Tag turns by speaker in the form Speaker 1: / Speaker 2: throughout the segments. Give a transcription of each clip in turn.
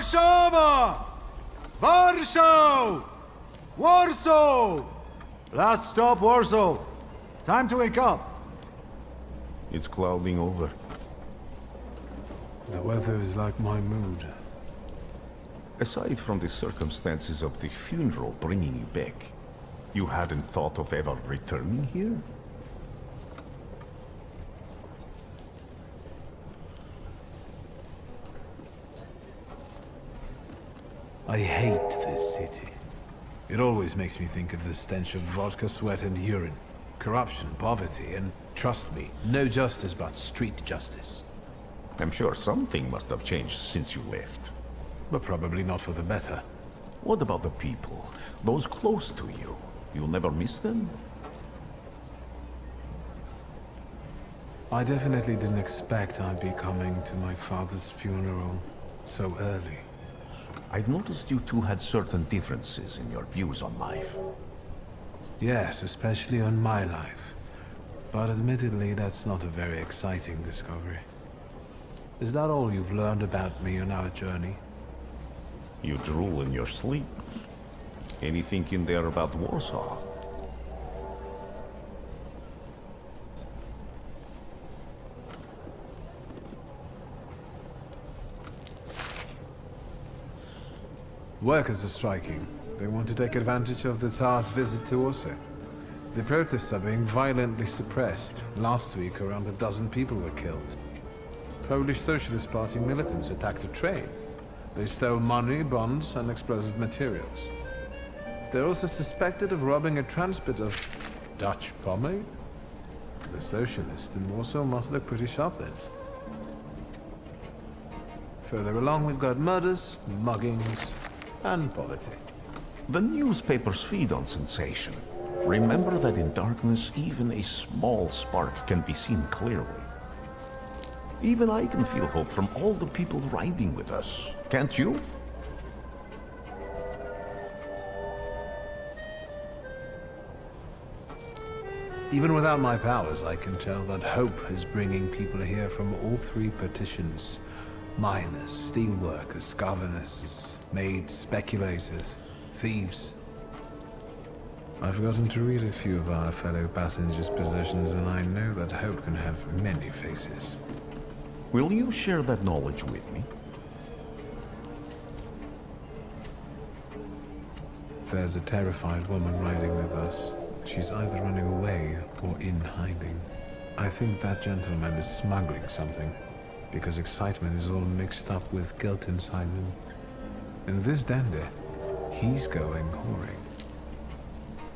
Speaker 1: Warszawa! Warsaw! Warsaw! Last stop, Warsaw. Time to wake up.
Speaker 2: It's clouding over.
Speaker 3: The weather is like my mood.
Speaker 2: Aside from the circumstances of the funeral bringing you back, you hadn't thought of ever returning here?
Speaker 3: I hate this city. It always makes me think of the stench of vodka, sweat, and urine. Corruption, poverty, and trust me, no justice but street justice.
Speaker 2: I'm sure something must have changed since you left.
Speaker 3: But probably not for the better.
Speaker 2: What about the people? Those close to you? You'll never miss them?
Speaker 3: I definitely didn't expect I'd be coming to my father's funeral so early.
Speaker 2: I've noticed you two had certain differences in your views on life.
Speaker 3: Yes, especially on my life. But admittedly, that's not a very exciting discovery. Is that all you've learned about me on our journey?
Speaker 2: You drool in your sleep. Anything in there about Warsaw?
Speaker 3: Workers are striking. They want to take advantage of the Tsar's visit to Warsaw. The protests are being violently suppressed. Last week, around a dozen people were killed. Polish Socialist Party militants attacked a train. They stole money, bonds, and explosive materials. They're also suspected of robbing a transport of Dutch pomade. The socialists in Warsaw must look pretty sharp then. Further along, we've got murders, muggings, and poverty.
Speaker 2: The newspapers feed on sensation. Remember that in darkness, even a small spark can be seen clearly. Even I can feel hope from all the people riding with us. Can't you?
Speaker 3: Even without my powers, I can tell that hope is bringing people here from all three petitions. Miners, steelworkers, governesses, maids, speculators, thieves. I've gotten to read a few of our fellow passengers' possessions, and I know that hope can have many faces.
Speaker 2: Will you share that knowledge with me?
Speaker 3: There's a terrified woman riding with us. She's either running away or in hiding. I think that gentleman is smuggling something, because excitement is all mixed up with guilt inside him. And this dandy, he's going whoring.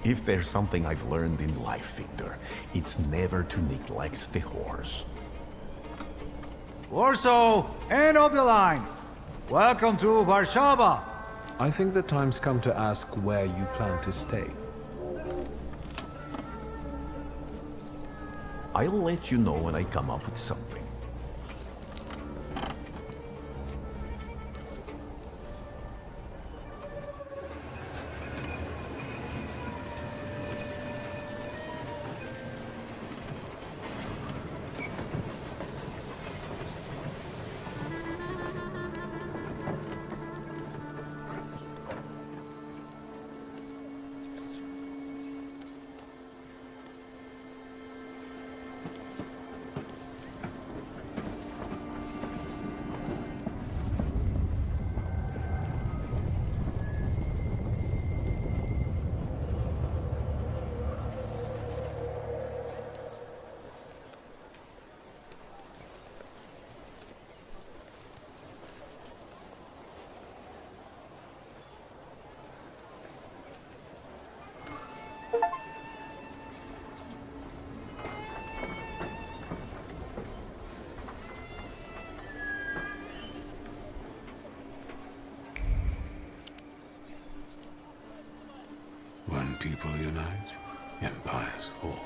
Speaker 2: If there's something I've learned in life, Victor, it's never to neglect the whores.
Speaker 1: Warsaw, end of the line. Welcome to Warszawa.
Speaker 3: I think the time's come to ask where you plan to stay.
Speaker 2: I'll let you know when I come up with something.
Speaker 3: When people unite, empires fall.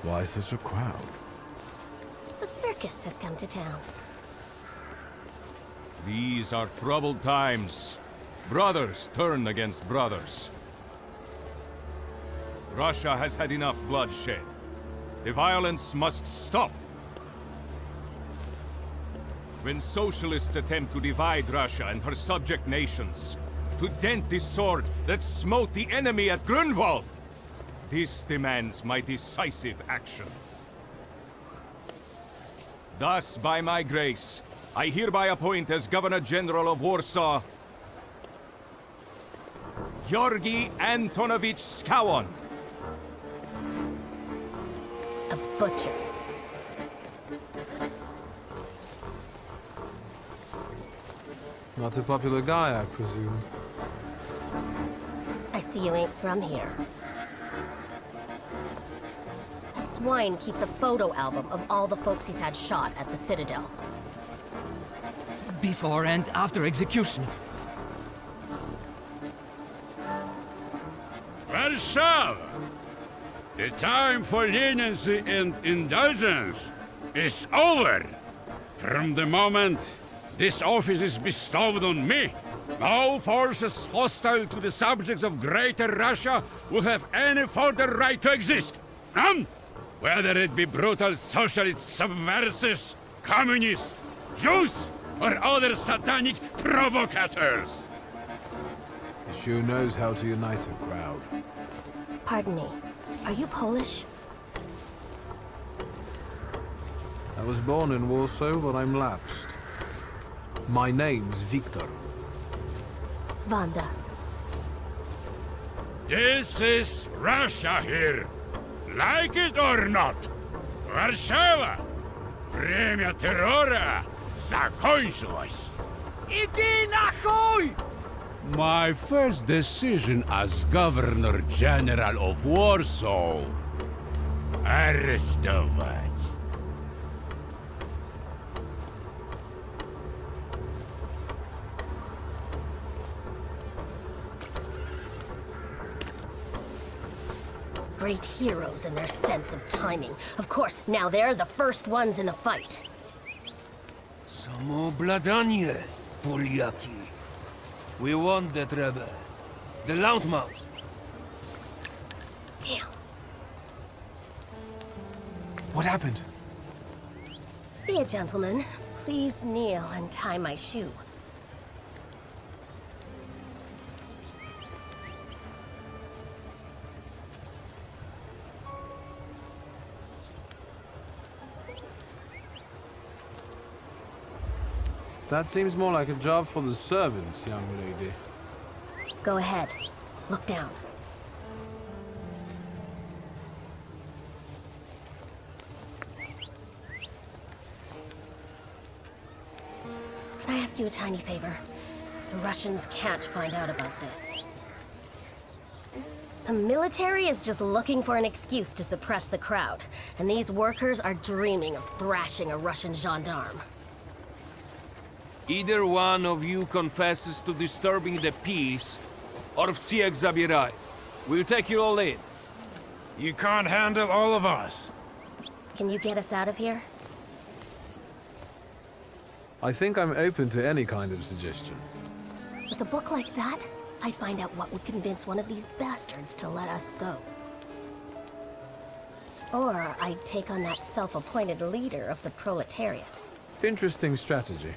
Speaker 3: Why such a crowd?
Speaker 4: The circus has come to town.
Speaker 5: These are troubled times. Brothers turn against brothers. Russia has had enough bloodshed. The violence must stop. When socialists attempt to divide Russia and her subject nations, to dent the sword that smote the enemy at Grunwald, this demands my decisive action. Thus, by my grace, I hereby appoint as Governor General of Warsaw, Georgi Antonovich Skowon.
Speaker 4: A butcher.
Speaker 3: Not a popular guy, I presume.
Speaker 4: I see you ain't from here. That swine keeps a photo album of all the folks he's had shot at the Citadel.
Speaker 6: Before and after execution.
Speaker 7: Warsaw! The time for leniency and indulgence is over. From the moment this office is bestowed on me, no forces hostile to the subjects of Greater Russia will have any further right to exist. None! Whether it be brutal socialist subversives, communists, Jews, or other satanic provocators.
Speaker 3: He sure knows how to unite a crowd.
Speaker 4: Pardon me, are you Polish?
Speaker 3: I was born in Warsaw, but I'm lapsed. My name's Wictor.
Speaker 4: Wanda.
Speaker 7: This is Russia here. Like it or not. Warszawa! Время террора закончилось.
Speaker 1: Иди нахуй!
Speaker 7: My first decision as Governor General of Warsaw. Arrestować.
Speaker 4: Great heroes in their sense of timing. Of course, now they're the first ones in the fight.
Speaker 6: Samoobladanie, Poliaki. We want that rebel. The loudmouth.
Speaker 4: Damn.
Speaker 3: What happened?
Speaker 4: Be a gentleman. Please kneel and tie my shoe.
Speaker 3: That seems more like a job for the servants, young lady.
Speaker 4: Go ahead. Look down. Can I ask you a tiny favor? The Russians can't find out about this. The military is just looking for an excuse to suppress the crowd, and these workers are dreaming of thrashing a Russian gendarme.
Speaker 6: Either one of you confesses to disturbing the peace, or всех забирай. We'll take you all in.
Speaker 7: You can't handle all of us.
Speaker 4: Can you get us out of here?
Speaker 3: I think I'm open to any kind of suggestion.
Speaker 4: With a book like that, I'd find out what would convince one of these bastards to let us go. Or I'd take on that self-appointed leader of the proletariat.
Speaker 3: Interesting strategy.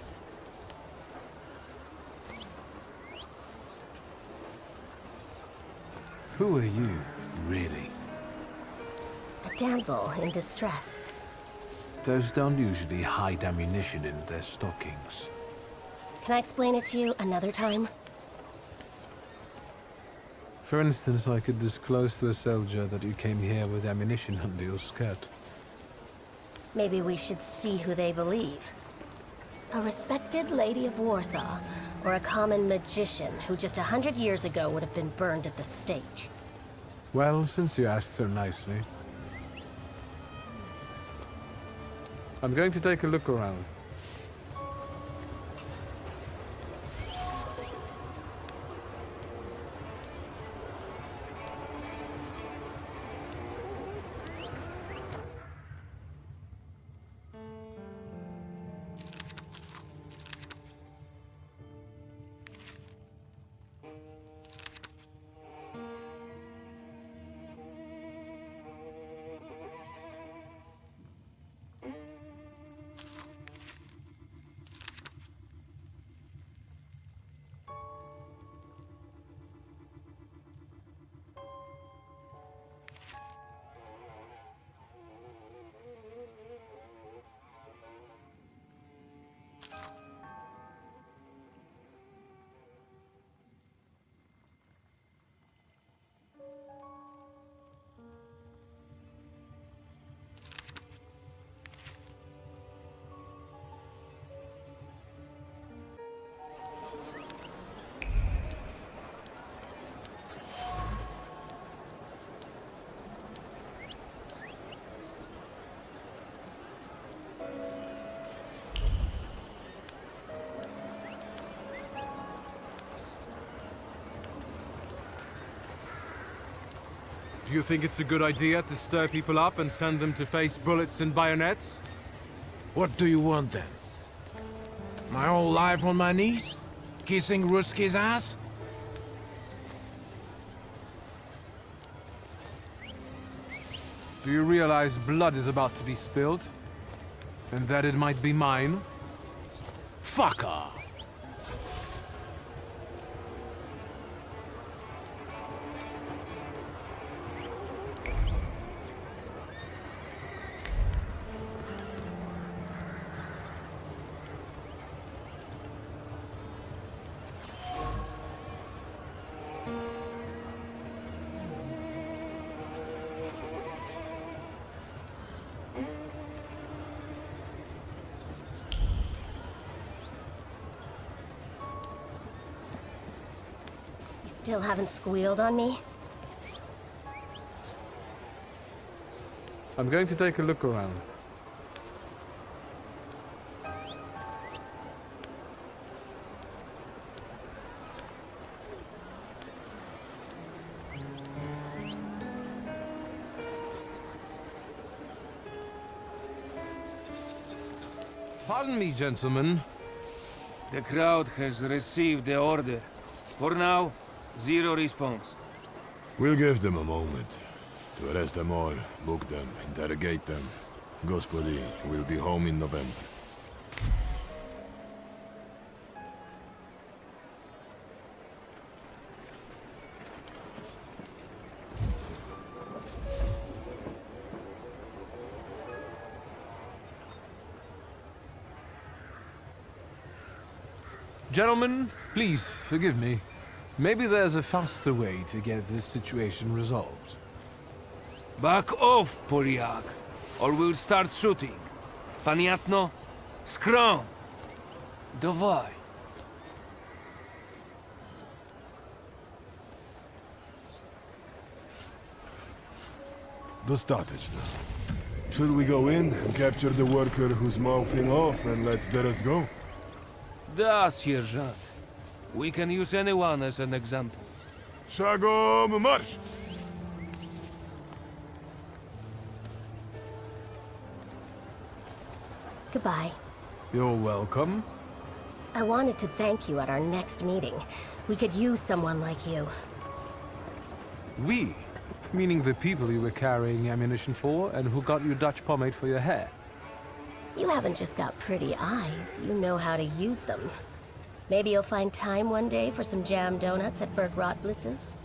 Speaker 3: Who are you, really?
Speaker 4: A damsel in distress.
Speaker 3: Those don't usually hide ammunition in their stockings.
Speaker 4: Can I explain it to you another time?
Speaker 3: For instance, I could disclose to a soldier that you came here with ammunition under your skirt.
Speaker 4: Maybe we should see who they believe. A respected lady of Warsaw, or a common magician who just 100 years ago would have been burned at the stake.
Speaker 3: Well, since you asked so nicely. I'm going to take a look around. Do you think it's a good idea to stir people up and send them to face bullets and bayonets?
Speaker 8: What do you want then? My whole life on my knees? Kissing Ruski's ass?
Speaker 3: Do you realize blood is about to be spilled? And that it might be mine? Fuck off!
Speaker 4: Still haven't squealed on me?
Speaker 3: I'm going to take a look around. Pardon me, gentlemen.
Speaker 6: The crowd has received the order. For now, zero response.
Speaker 9: We'll give them a moment. To arrest them all, book them, interrogate them. Gospodi will be home in November.
Speaker 3: Gentlemen, please forgive me. Maybe there's a faster way to get this situation resolved.
Speaker 6: Back off, Poliak, or we'll start shooting. Paniatno, scrum. Dawaj.
Speaker 9: Dostateczno. Should we go in and capture the worker who's mouthing off and let the rest go?
Speaker 6: Da, Sierżant. We can use anyone as an example.
Speaker 9: Szagom marsz!
Speaker 4: Goodbye.
Speaker 3: You're welcome.
Speaker 4: I wanted to thank you at our next meeting. We could use someone like you.
Speaker 3: We? Meaning the people you were carrying ammunition for and who got you Dutch pomade for your hair.
Speaker 4: You haven't just got pretty eyes, you know how to use them. Maybe you'll find time one day for some jam donuts at Berg Rotblitz's?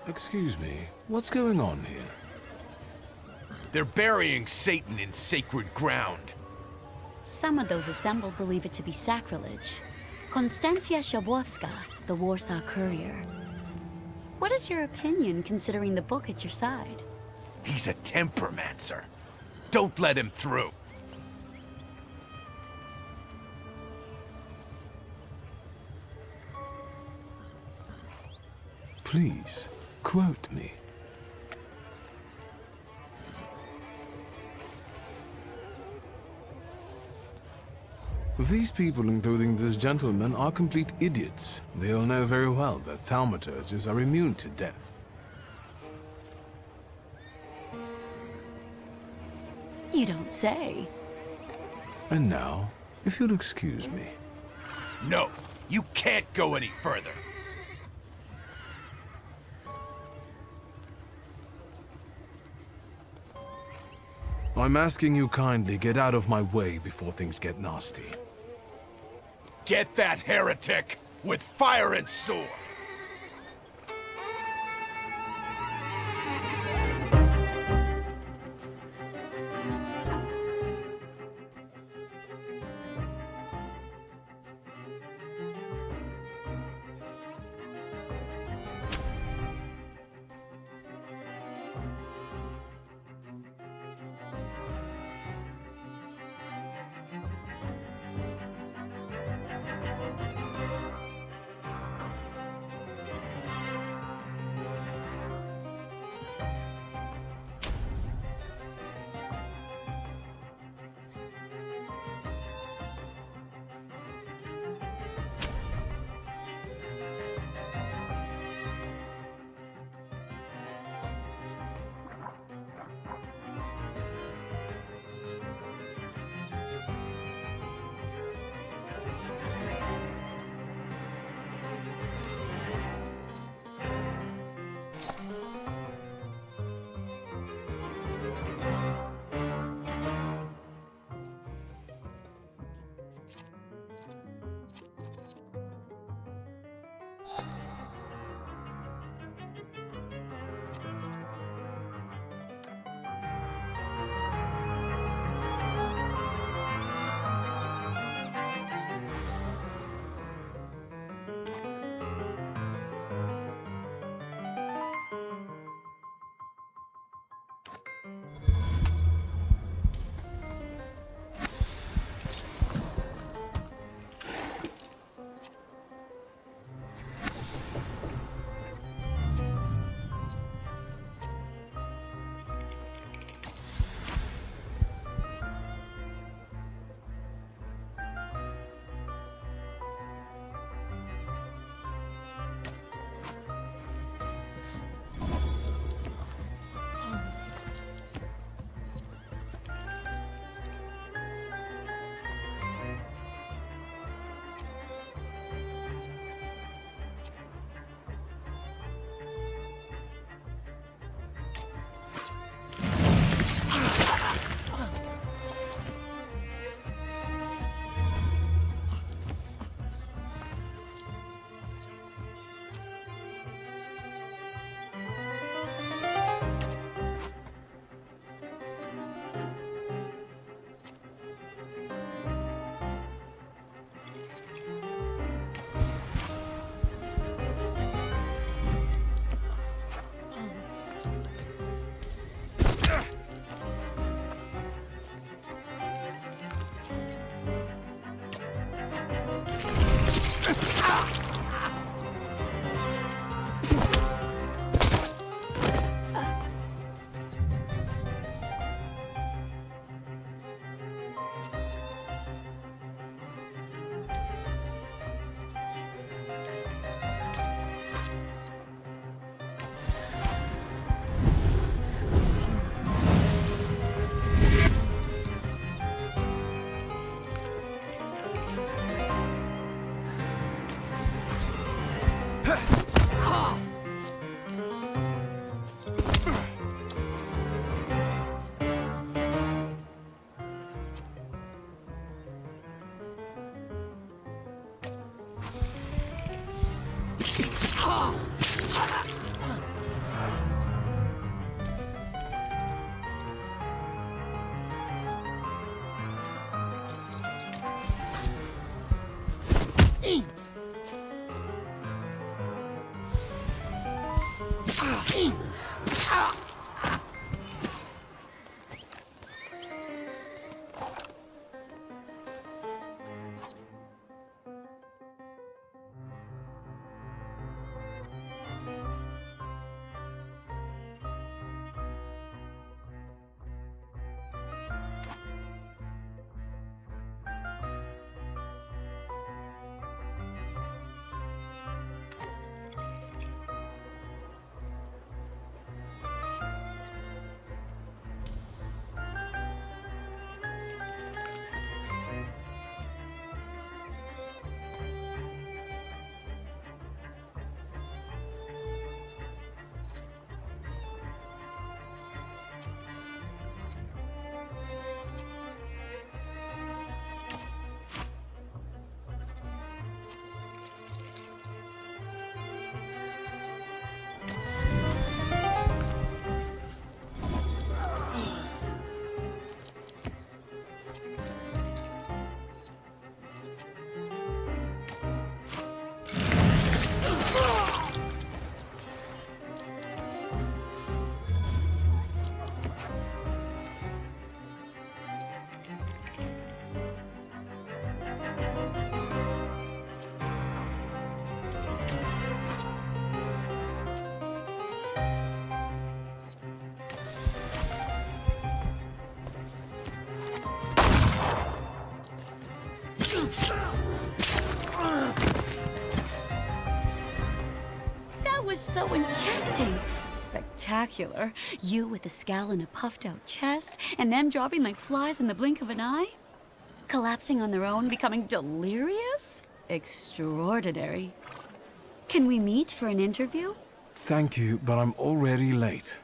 Speaker 3: Excuse me, what's going on here?
Speaker 10: They're burying Satan in sacred ground.
Speaker 11: Some of those assembled believe it to be sacrilege. Konstancja Szabłowska, the Warsaw Courier. What is your opinion, considering the book at your side?
Speaker 10: He's a tempermancer. Don't let him through.
Speaker 3: Please, quote me. These people, including this gentleman, are complete idiots. They all know very well that thaumaturges are immune to death.
Speaker 11: You don't say.
Speaker 3: And now, if you'll excuse me.
Speaker 10: No, you can't go any further.
Speaker 3: I'm asking you kindly get out of my way before things get nasty.
Speaker 10: Get that heretic with fire and sword!
Speaker 11: So enchanting. Spectacular. You with a scowl and a puffed out chest, and them dropping like flies in the blink of an eye? Collapsing on their own, becoming delirious? Extraordinary. Can we meet for an interview?
Speaker 3: Thank you, but I'm already late.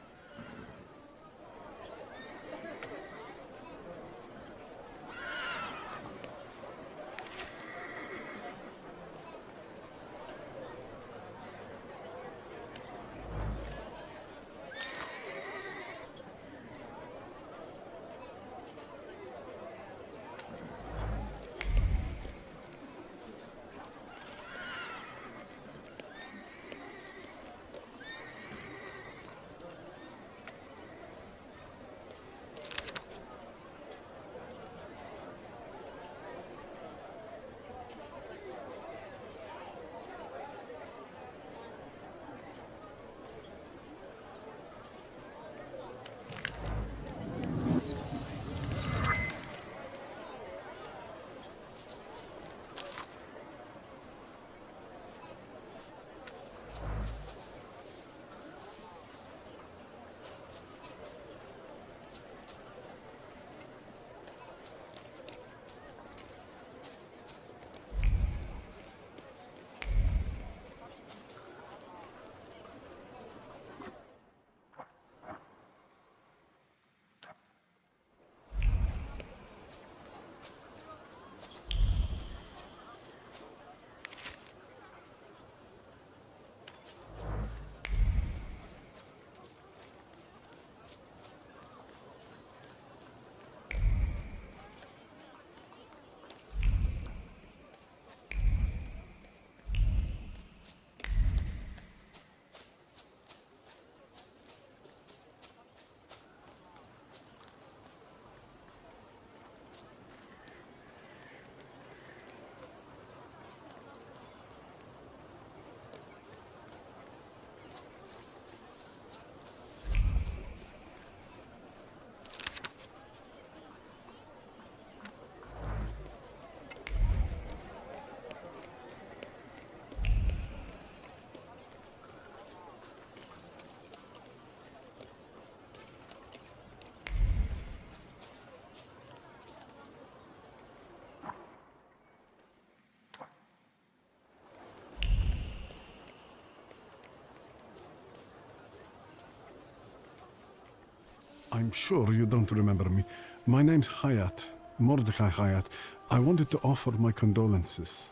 Speaker 12: I'm sure you don't remember me. My name's Chajat, Mordechaj Chajat. I wanted to offer my condolences.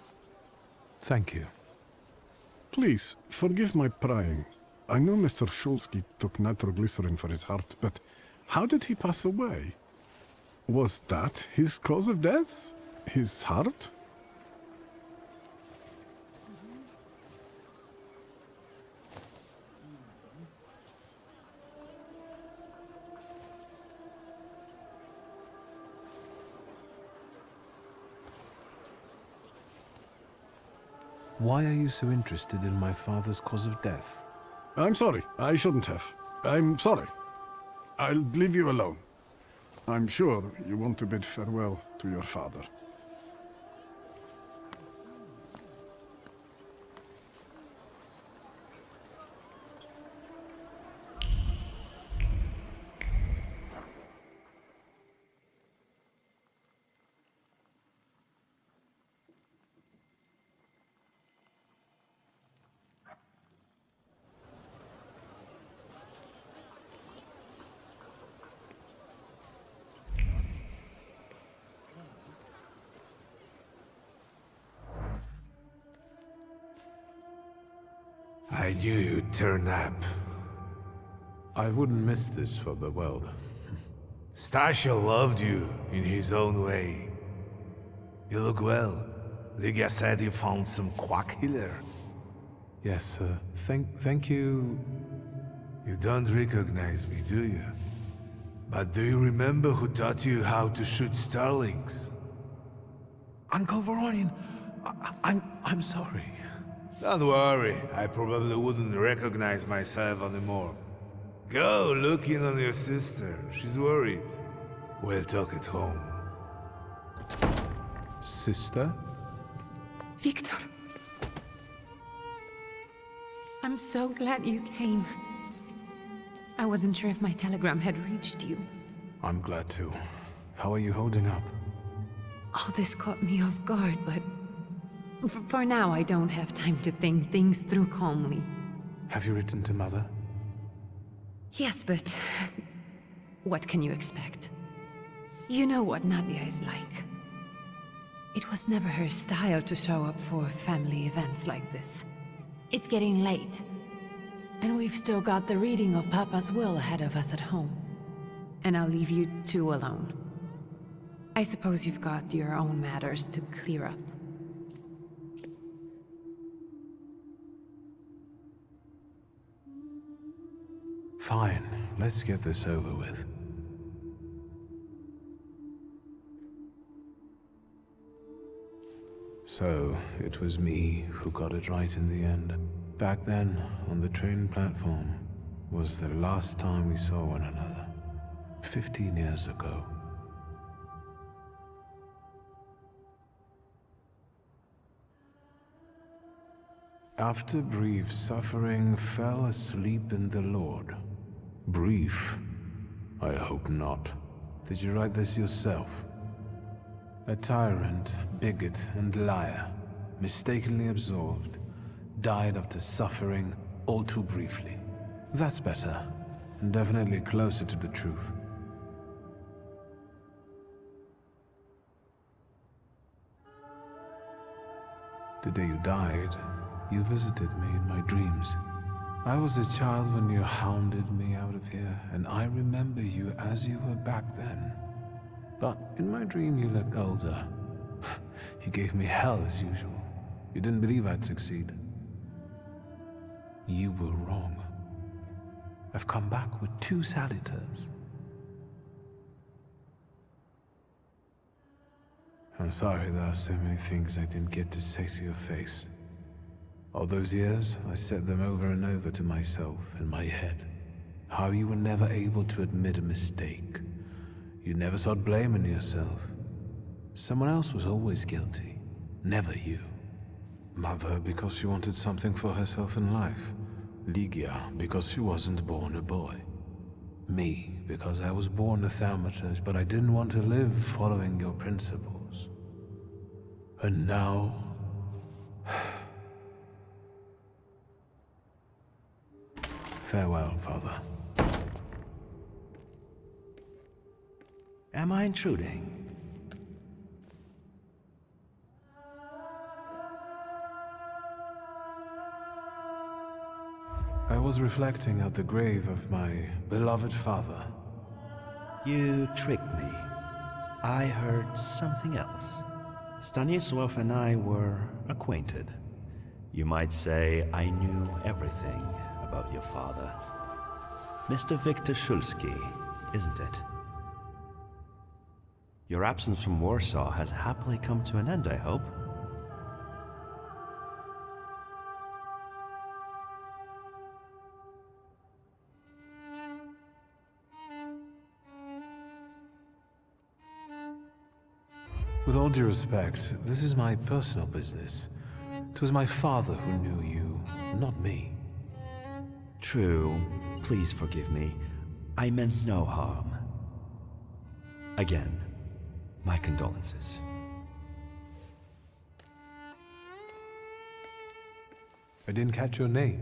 Speaker 3: Thank you.
Speaker 12: Please, forgive my prying. I know Mr. Shulsky took nitroglycerin for his heart, but how did he pass away? Was that his cause of death? His heart?
Speaker 3: Why are you so interested in my father's cause of death?
Speaker 12: I'm sorry. I shouldn't have. I'm sorry. I'll leave you alone. I'm sure you want to bid farewell to your father.
Speaker 9: I knew you'd turn up.
Speaker 3: I wouldn't miss this for the world.
Speaker 9: Stasha loved you in his own way. You look well. Ligia said you found some quack healer.
Speaker 3: Yes, sir. Thank you.
Speaker 9: You don't recognize me, do you? But do you remember who taught you how to shoot starlings?
Speaker 3: Uncle Voronian, I'm sorry.
Speaker 9: Don't worry, I probably wouldn't recognize myself anymore. Go look in on your sister, she's worried. We'll talk at home.
Speaker 3: Sister?
Speaker 13: Wictor. I'm so glad you came. I wasn't sure if my telegram had reached you.
Speaker 3: I'm glad too. How are you holding up?
Speaker 13: All this caught me off guard, but for now I don't have time to think things through calmly.
Speaker 3: Have you written to Mother?
Speaker 13: Yes, but what can you expect? You know what Nadia is like. It was never her style to show up for family events like this. It's getting late, and we've still got the reading of Papa's will ahead of us at home. And I'll leave you two alone. I suppose you've got your own matters to clear up.
Speaker 3: Fine, let's get this over with. So, it was me who got it right in the end. Back then, on the train platform, was the last time we saw one another. 15 years ago. After brief suffering, fell asleep in the Lord. Brief? I hope not. Did you write this yourself? A tyrant, bigot, and liar, mistakenly absolved, died after suffering all too briefly. That's better, and definitely closer to the truth. The day you died, you visited me in my dreams. I was a child when you hounded me out of here, and I remember you as you were back then. But in my dream you looked older. You gave me hell as usual. You didn't believe I'd succeed. You were wrong. I've come back with 2 saluters. I'm sorry there are so many things I didn't get to say to your face. All those years, I said them over and over to myself in my head. How you were never able to admit a mistake. You never sought blame in yourself. Someone else was always guilty, never you. Mother because she wanted something for herself in life. Ligia because she wasn't born a boy. Me because I was born a Thaumaturge, but I didn't want to live following your principles. And now... Farewell, Father.
Speaker 14: Am I intruding?
Speaker 3: I was reflecting at the grave of my beloved father.
Speaker 14: You tricked me. I heard something else. Stanislaw and I were acquainted. You might say I knew everything about your father. Mr. Wictor Szulski, isn't it? Your absence from Warsaw has happily come to an end, I hope.
Speaker 3: With all due respect, this is my personal business. It was my father who knew you, not me.
Speaker 14: True. Please forgive me. I meant no harm. Again, my condolences.
Speaker 3: I didn't catch your name.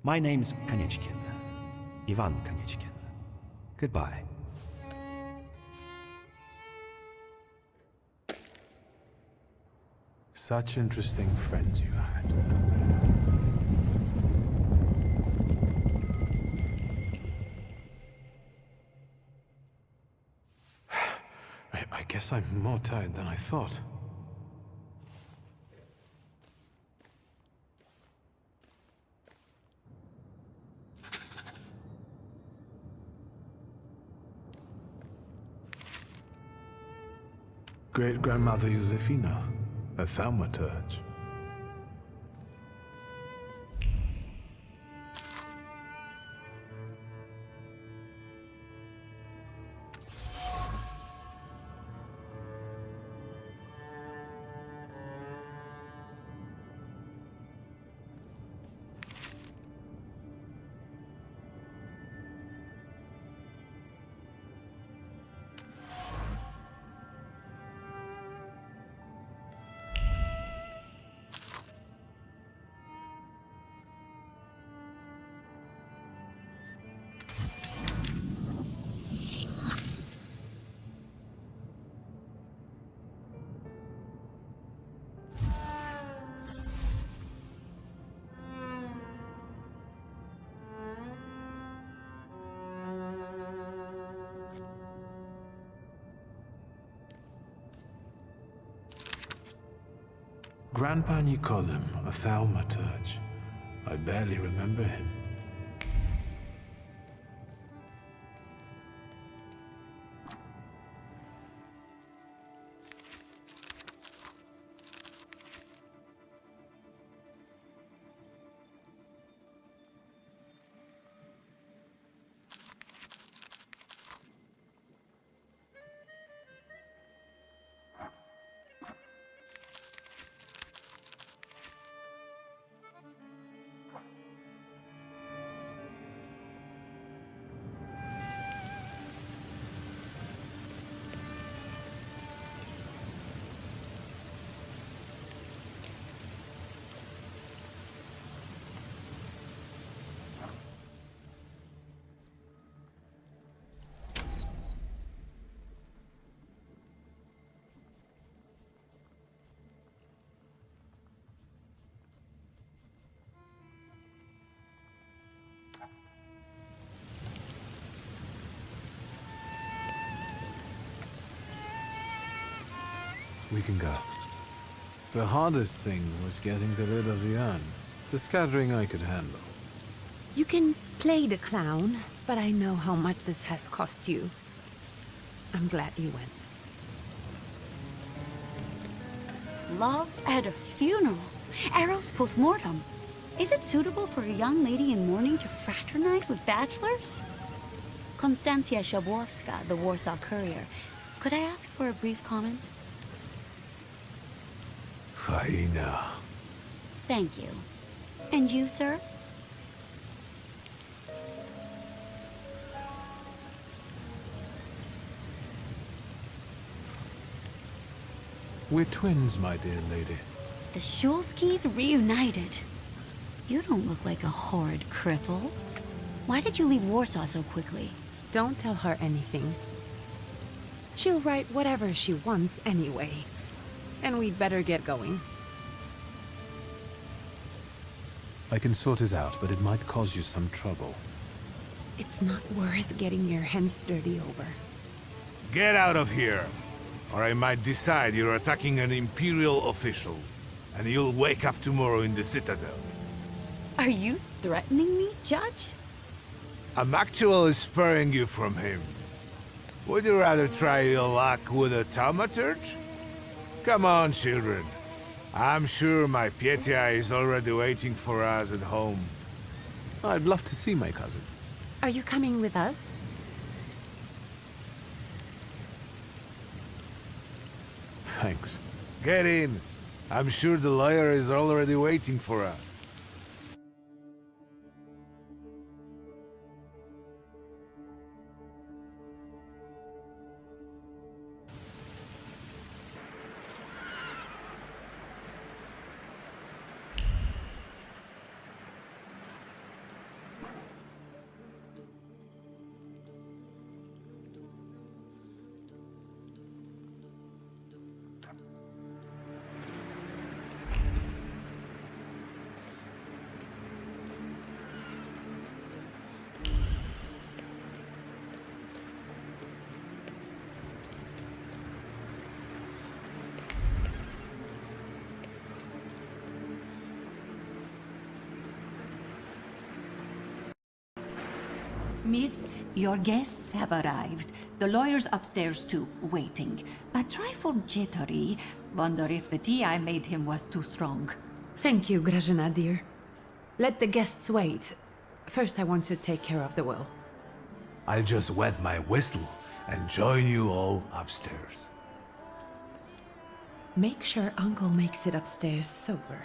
Speaker 14: My name's Kaniechkin. Ivan Kaniechkin. Goodbye.
Speaker 3: Such interesting friends you had. I guess I'm more tired than I thought. Great-grandmother Josefina, a Thaumaturge. Grandpa Nikodem, a Thaumaturge. I barely remember him. We can go. The hardest thing was getting the lid of the urn. The scattering I could handle.
Speaker 13: You can play the clown, but I know how much this has cost you. I'm glad you went.
Speaker 11: Love at a funeral. Eros post-mortem. Is it suitable for a young lady in mourning to fraternize with bachelors? Konstancja Szabłowska, the Warsaw Courier. Could I ask for a brief comment?
Speaker 9: Hyena.
Speaker 11: Thank you. And you, sir?
Speaker 3: We're twins, my dear lady.
Speaker 11: The Shulskis reunited. You don't look like a horrid cripple. Why did you leave Warsaw so quickly?
Speaker 13: Don't tell her anything. She'll write whatever she wants anyway. And we'd better get going.
Speaker 3: I can sort it out, but it might cause you some trouble.
Speaker 13: It's not worth getting your hands dirty over.
Speaker 9: Get out of here, or I might decide you're attacking an Imperial official, and you'll wake up tomorrow in the Citadel.
Speaker 11: Are you threatening me, Judge?
Speaker 9: I'm actually sparing you from him. Would you rather try your luck with a Thaumaturge? Come on, children. I'm sure my Pietia is already waiting for us at home.
Speaker 3: I'd love to see my cousin.
Speaker 13: Are you coming with us?
Speaker 3: thanks.
Speaker 9: Get in. I'm sure the lawyer is already waiting for us.
Speaker 15: Miss, your guests have arrived. The lawyer's upstairs too, waiting. A trifle jittery. Wonder if the tea I made him was too strong.
Speaker 13: Thank you, Grażyna, dear. Let the guests wait. First, I want to take care of the will.
Speaker 9: I'll just wet my whistle and join you all upstairs.
Speaker 13: Make sure Uncle makes it upstairs sober.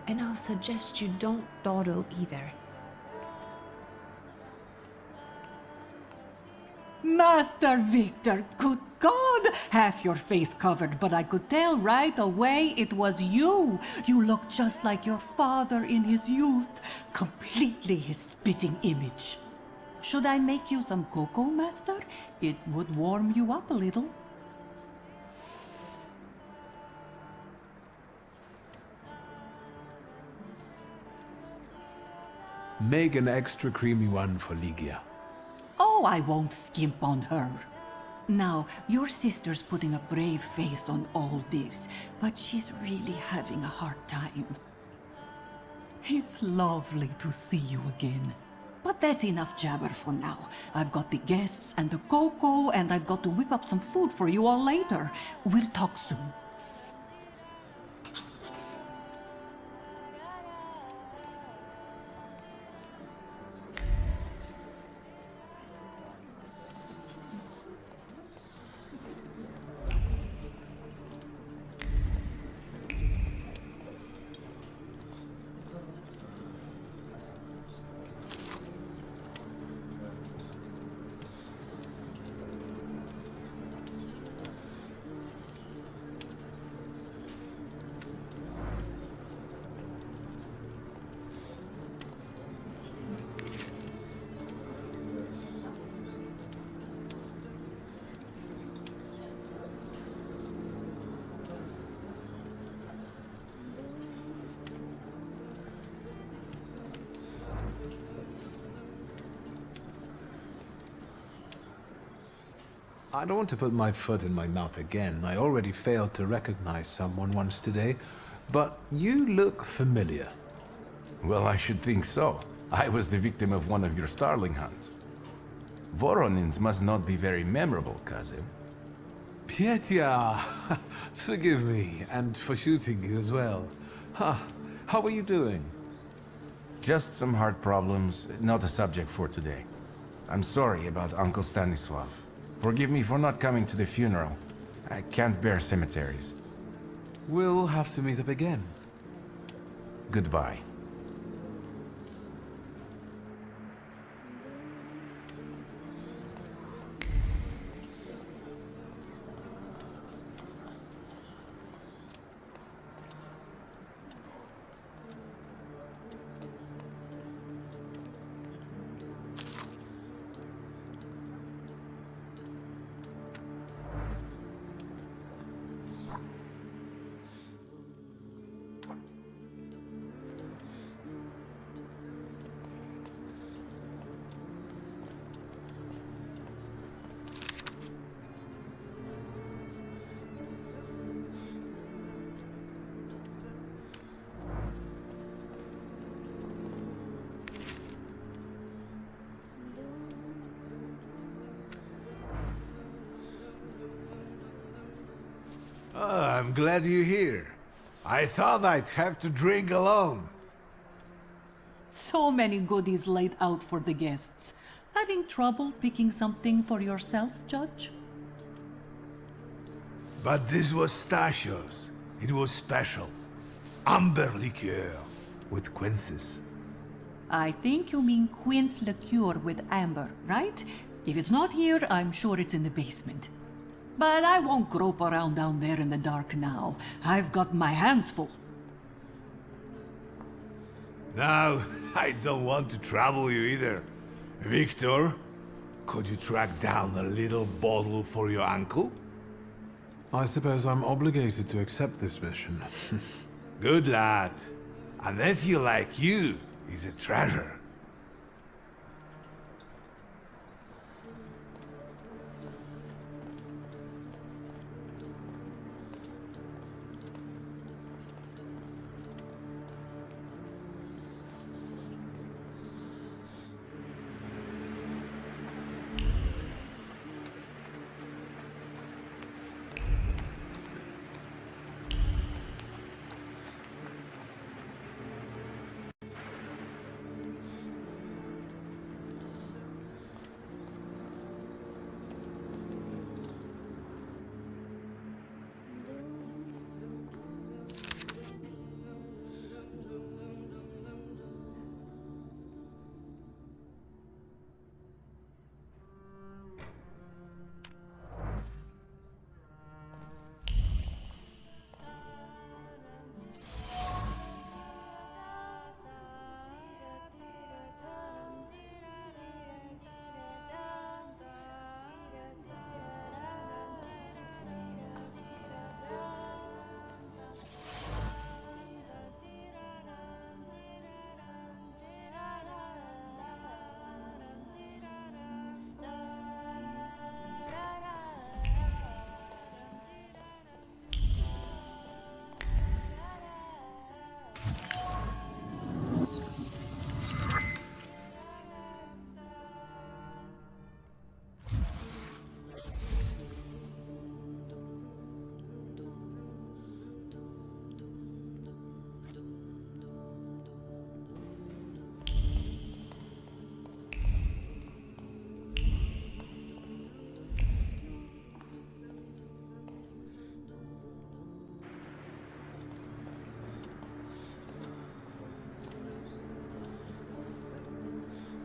Speaker 13: And I'll suggest you don't dawdle either.
Speaker 16: Master Wictor, good God! Half your face covered, but I could tell right away it was you. You look just like your father in his youth. Completely his spitting image. Should I make you some cocoa, Master? It would warm you up a little.
Speaker 3: Make an extra creamy one for Ligia.
Speaker 16: Oh, I won't skimp on her.
Speaker 15: Now, your sister's putting a brave face on all this, but she's really having a hard time.
Speaker 16: It's lovely to see you again. But that's enough jabber for now. I've got the guests and the cocoa, and I've got to whip up some food for you all later. We'll talk soon.
Speaker 3: I don't want to put my foot in my mouth again. I already failed to recognize someone once today, but you look familiar.
Speaker 2: Well, I should think so. I was the victim of one of your starling hunts. Voronins must not be very memorable, cousin.
Speaker 3: Pietia! Forgive me, and for shooting you as well. Huh. How are you doing?
Speaker 2: Just some heart problems, not a subject for today. I'm sorry about Uncle Stanislaw. Forgive me for not coming to the funeral. I can't bear cemeteries.
Speaker 3: We'll have to meet up again.
Speaker 2: Goodbye.
Speaker 9: I'm glad you're here. I thought I'd have to drink alone.
Speaker 16: So many goodies laid out for the guests. Having trouble picking something for yourself, Judge?
Speaker 9: But this was Stasio's. It was special. Amber liqueur with quinces.
Speaker 16: I think you mean quince liqueur with amber, right? If it's not here, I'm sure it's in the basement. But I won't grope around down there in the dark now. I've got my hands full.
Speaker 9: Now, I don't want to trouble you either. Wictor, could you track down a little bottle for your uncle?
Speaker 3: I suppose I'm obligated to accept this mission.
Speaker 9: Good lad. A nephew like you is a treasure.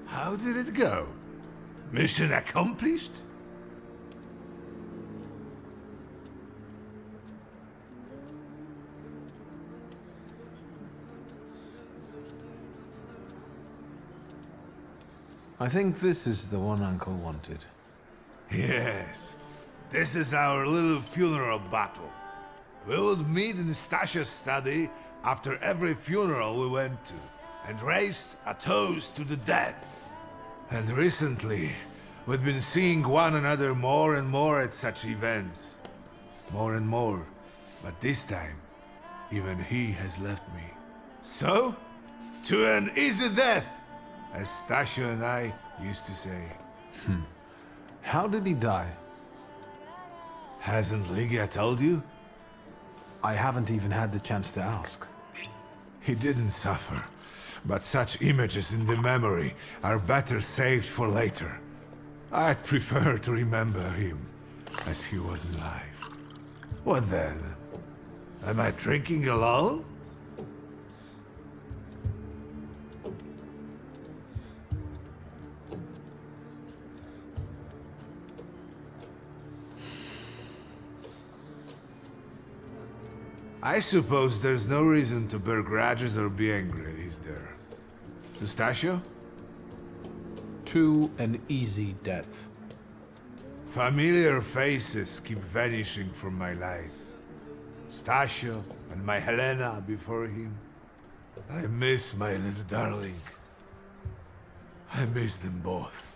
Speaker 9: How did it go? Mission accomplished?
Speaker 3: I think this is the one Uncle wanted.
Speaker 9: Yes. This is our little funeral battle. We would meet in Stasia's study after every funeral we went to, and raise a toast to the dead. And recently, we've been seeing one another more and more at such events. More and more. But this time, even he has left me. So, to an easy death, as Stasia and I used to say.
Speaker 3: How did he die?
Speaker 9: Hasn't Lygia told you?
Speaker 3: I haven't even had the chance to ask.
Speaker 9: He didn't suffer, but such images in the memory are better saved for later. I'd prefer to remember him as he was alive. What then? Am I drinking alone? I suppose there's no reason to bear grudges or be angry, is there? Mustachio?
Speaker 3: To an easy death.
Speaker 9: Familiar faces keep vanishing from my life. Stasio and my Helena before him. I miss my little darling. I miss them both.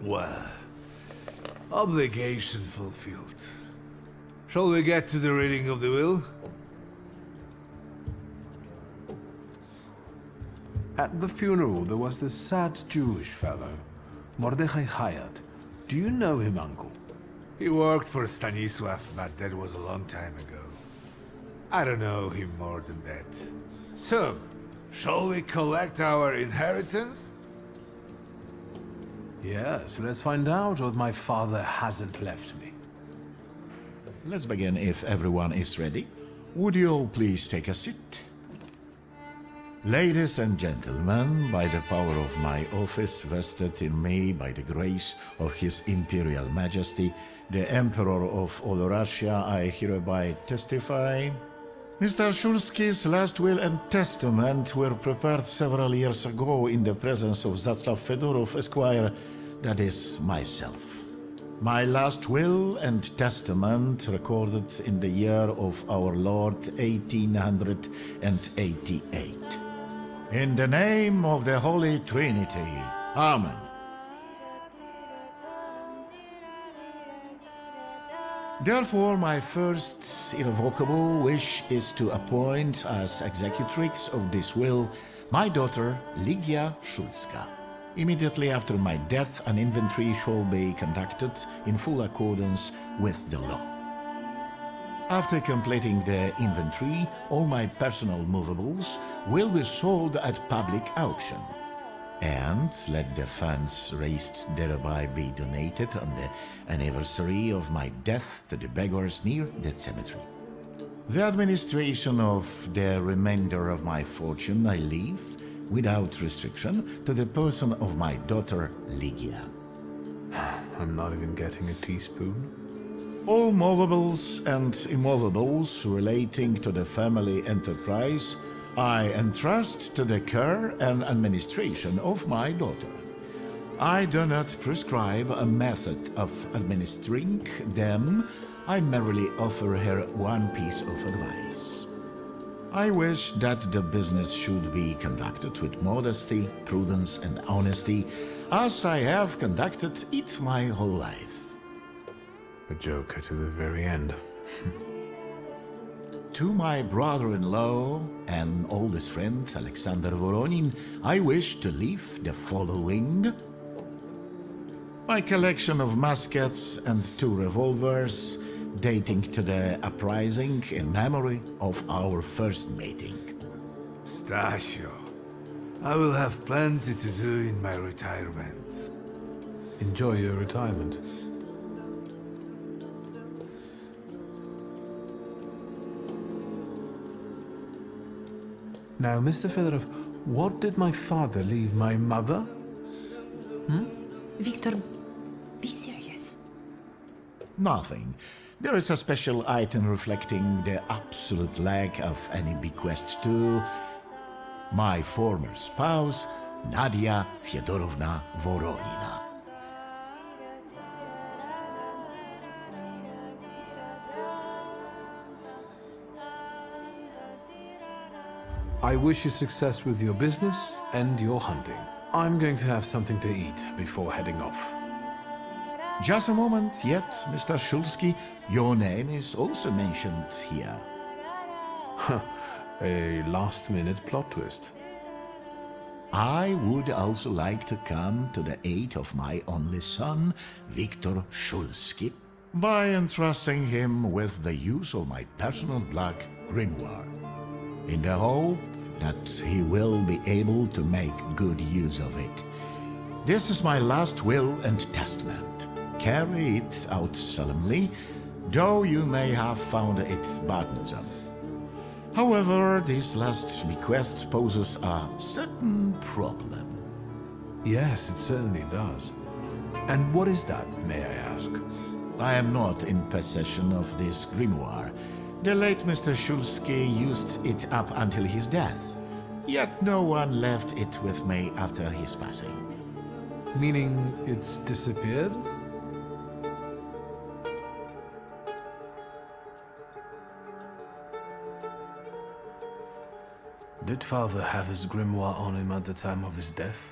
Speaker 9: Well, obligation fulfilled. Shall we get to the reading of the will?
Speaker 3: At the funeral, there was this sad Jewish fellow, Mordechaj Chajat. Do you know him, Uncle?
Speaker 9: He worked for Stanislaw, but that was a long time ago. I don't know him more than that. So, shall we collect our inheritance?
Speaker 3: Yes, let's find out what my father hasn't left me.
Speaker 17: Let's begin if everyone is ready. Would you all please take a seat? Ladies and gentlemen, by the power of my office vested in me by the grace of His Imperial Majesty, the Emperor of all Russia, I hereby testify. Mr. Shulski's last will and testament were prepared several years ago in the presence of Zaslav Fedorov, Esquire, that is, myself. My last will and testament recorded in the year of our Lord 1888. In the name of the Holy Trinity, Amen. Therefore, my first irrevocable wish is to appoint as executrix of this will my daughter, Ligia Szulska. Immediately after my death, an inventory shall be conducted in full accordance with the law. After completing the inventory, all my personal movables will be sold at public auction. And let the funds raised thereby be donated on the anniversary of my death to the beggars near that cemetery. The administration of the remainder of my fortune I leave, without restriction, to the person of my daughter Ligia.
Speaker 3: I'm not even getting a teaspoon.
Speaker 17: All movables and immovables relating to the family enterprise I entrust to the care and administration of my daughter. I do not prescribe a method of administering them. I merely offer her one piece of advice. I wish that the business should be conducted with modesty, prudence, and honesty, as I have conducted it my whole life.
Speaker 3: A joker to the very end.
Speaker 17: To my brother-in-law and oldest friend, Alexander Voronin, I wish to leave the following: my collection of muskets and 2 revolvers, dating to the uprising in memory of our first meeting.
Speaker 9: Stasio, I will have plenty to do in my retirement.
Speaker 3: Enjoy your retirement. Now, Mr. Fedorov, what did my father leave my mother?
Speaker 13: Wictor, be serious.
Speaker 17: Nothing. There is a special item reflecting the absolute lack of any bequest to my former spouse, Nadia Fyodorovna Voronina.
Speaker 3: I wish you success with your business and your hunting. I'm going to have something to eat before heading off.
Speaker 17: Just a moment yet, Mr. Shulski. Your name is also mentioned here.
Speaker 3: A last-minute plot twist.
Speaker 17: I would also like to come to the aid of my only son, Wictor Szulski, by entrusting him with the use of my personal black grimoire, in the hope that he will be able to make good use of it. This is my last will and testament. Carry it out solemnly, though you may have found it burdensome. However, this last bequest poses a certain problem.
Speaker 3: Yes, it certainly does. And what is that, may I ask?
Speaker 17: I am not in possession of this grimoire. The late Mr. Szulski used it up until his death, yet no one left it with me after his passing.
Speaker 3: Meaning it's disappeared? Did father have his grimoire on him at the time of his death?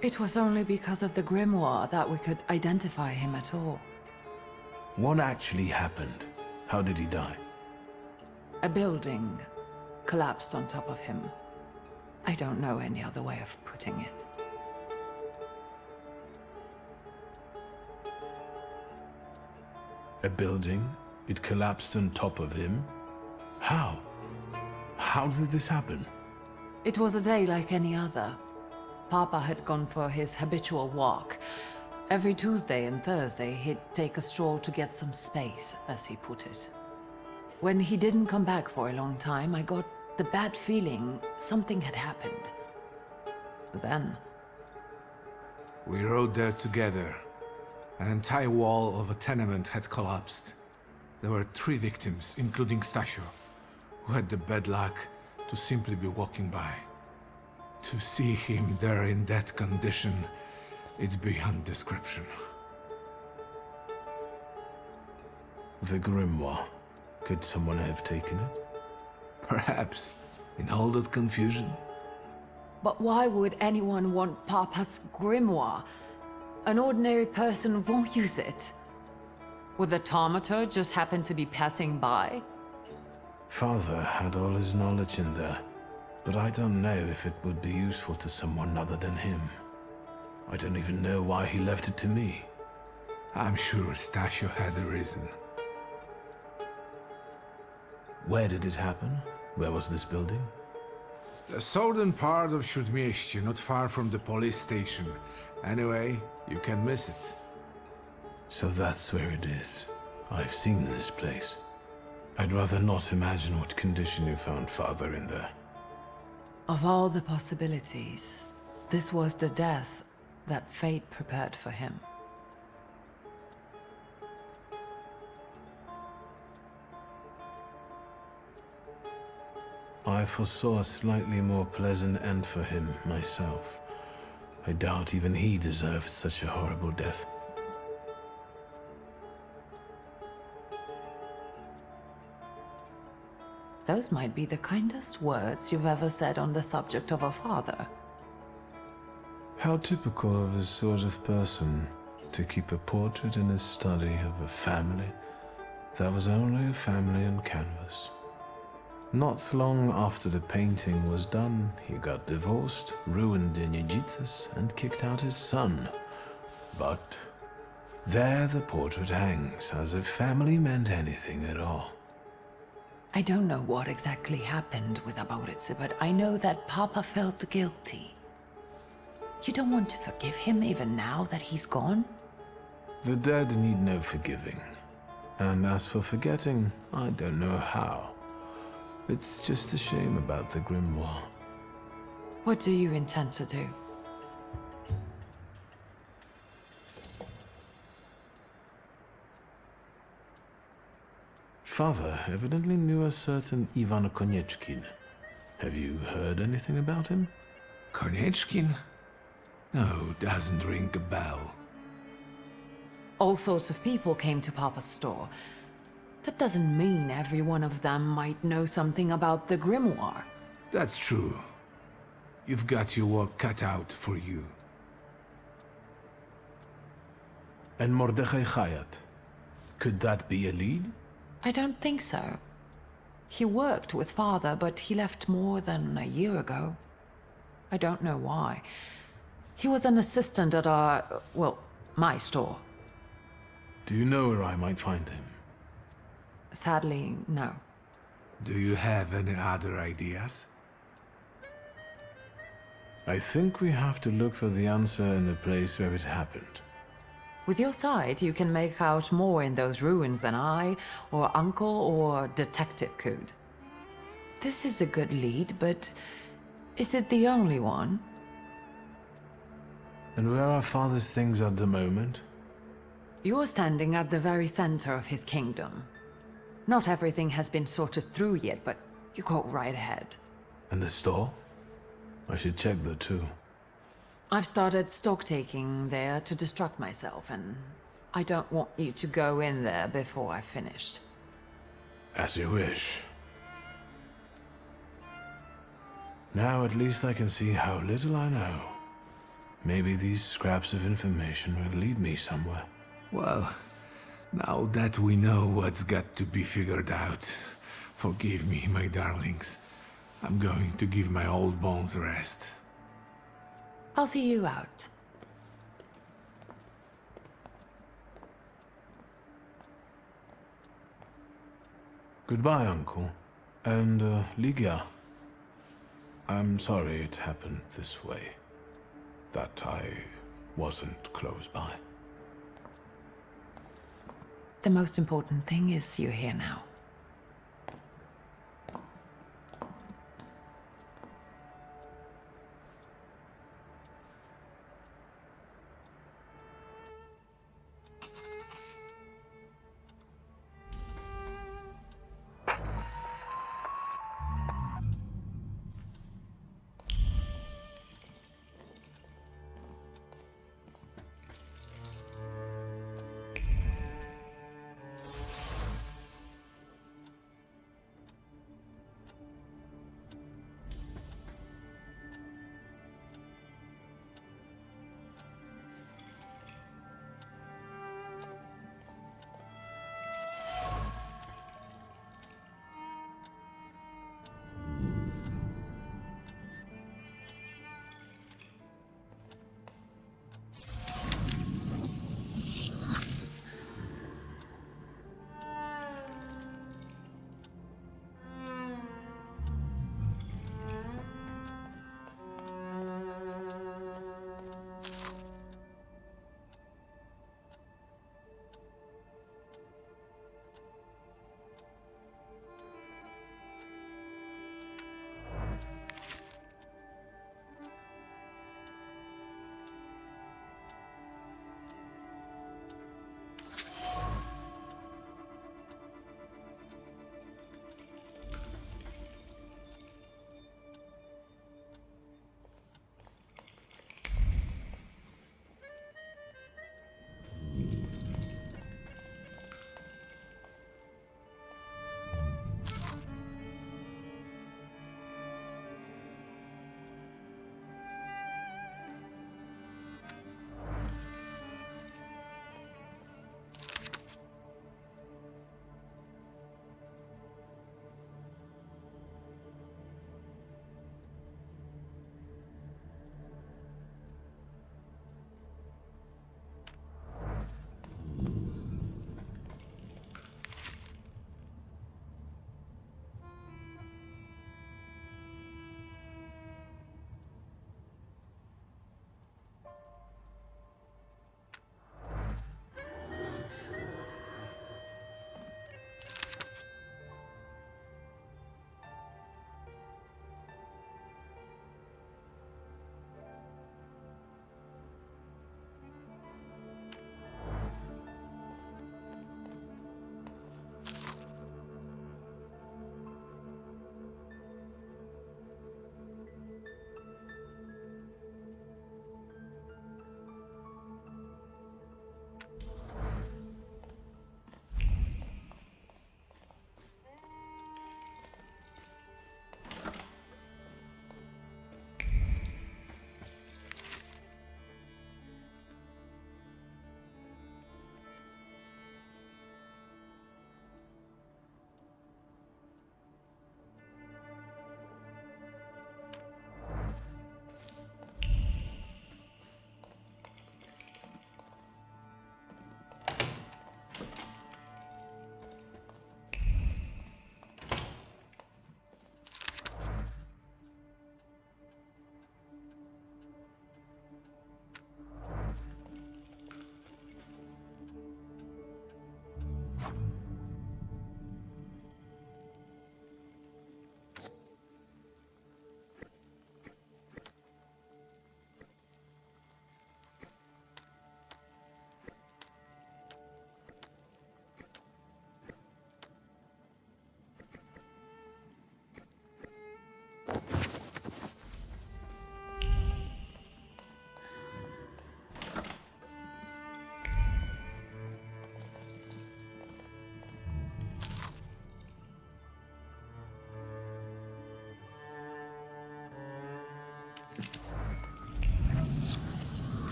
Speaker 13: It was only because of the grimoire that we could identify him at all.
Speaker 3: What actually happened? How did he die?
Speaker 13: A building collapsed on top of him. I don't know any other way of putting it.
Speaker 3: A building? It collapsed on top of him? How? How did this happen?
Speaker 13: It was a day like any other. Papa had gone for his habitual walk. Every Tuesday and Thursday, he'd take a stroll to get some space, as he put it. When he didn't come back for a long time, I got the bad feeling something had happened. Then...
Speaker 9: We rode there together. An entire wall of a tenement had collapsed. There were 3 victims, including Stasio, who had the bad luck to simply be walking by. To see him there in that condition, it's beyond description.
Speaker 3: The grimoire. Could someone have taken it?
Speaker 9: Perhaps, in all that confusion.
Speaker 13: But why would anyone want Papa's grimoire? An ordinary person won't use it. Would the Thaumaturge just happen to be passing by?
Speaker 3: Father had all his knowledge in there, but I don't know if it would be useful to someone other than him. I don't even know why he left it to me.
Speaker 9: I'm sure Stasio had a reason.
Speaker 3: Where did it happen? Where was this building?
Speaker 9: The southern part of Śródmieście, not far from the police station. Anyway, you can miss it.
Speaker 3: So that's where it is. I've seen this place. I'd rather not imagine what condition you found Father in there.
Speaker 13: Of all the possibilities, this was the death that fate prepared for him.
Speaker 3: I foresaw a slightly more pleasant end for him, myself. I doubt even he deserved such a horrible death.
Speaker 13: Those might be the kindest words you've ever said on the subject of a father.
Speaker 3: How typical of his sort of person, to keep a portrait in his study of a family that was only a family on canvas. Not long after the painting was done, he got divorced, ruined Dziedzices, and kicked out his son. But there the portrait hangs, as if family meant anything at all.
Speaker 13: I don't know what exactly happened with Abourice, but I know that Papa felt guilty. You don't want to forgive him even now that he's gone?
Speaker 3: The dead need no forgiving. And as for forgetting, I don't know how. It's just a shame about the grimoire.
Speaker 13: What do you intend to do?
Speaker 3: Father evidently knew a certain Ivan Konieczkin. Have you heard anything about him?
Speaker 9: Konieczkin? No, doesn't ring a bell.
Speaker 13: All sorts of people came to Papa's store. That doesn't mean every one of them might know something about the grimoire.
Speaker 9: That's true. You've got your work cut out for you.
Speaker 3: And Mordechaj Chajat. Could that be a lead?
Speaker 13: I don't think so. He worked with Father, but he left more than a year ago. I don't know why. He was an assistant at our, well, my store.
Speaker 3: Do you know where I might find him?
Speaker 13: Sadly, no.
Speaker 9: Do you have any other ideas?
Speaker 3: I think we have to look for the answer in the place where it happened.
Speaker 13: With your sight, you can make out more in those ruins than I, or Uncle, or Detective could. This is a good lead, but is it the only one?
Speaker 3: And where are Father's things at the moment?
Speaker 13: You're standing at the very center of his kingdom. Not everything has been sorted through yet, but you go right ahead.
Speaker 3: And the store? I should check that too.
Speaker 13: I've started stock-taking there to distract myself, and I don't want you to go in there before I've finished.
Speaker 3: As you wish. Now at least I can see how little I know. Maybe these scraps of information will lead me somewhere.
Speaker 9: Well, now that we know what's got to be figured out, forgive me, my darlings. I'm going to give my old bones a rest.
Speaker 13: I'll see you out.
Speaker 3: Goodbye, Uncle. And, Ligia. I'm sorry it happened this way.
Speaker 12: that I wasn't close by.
Speaker 13: The most important thing is you're here now.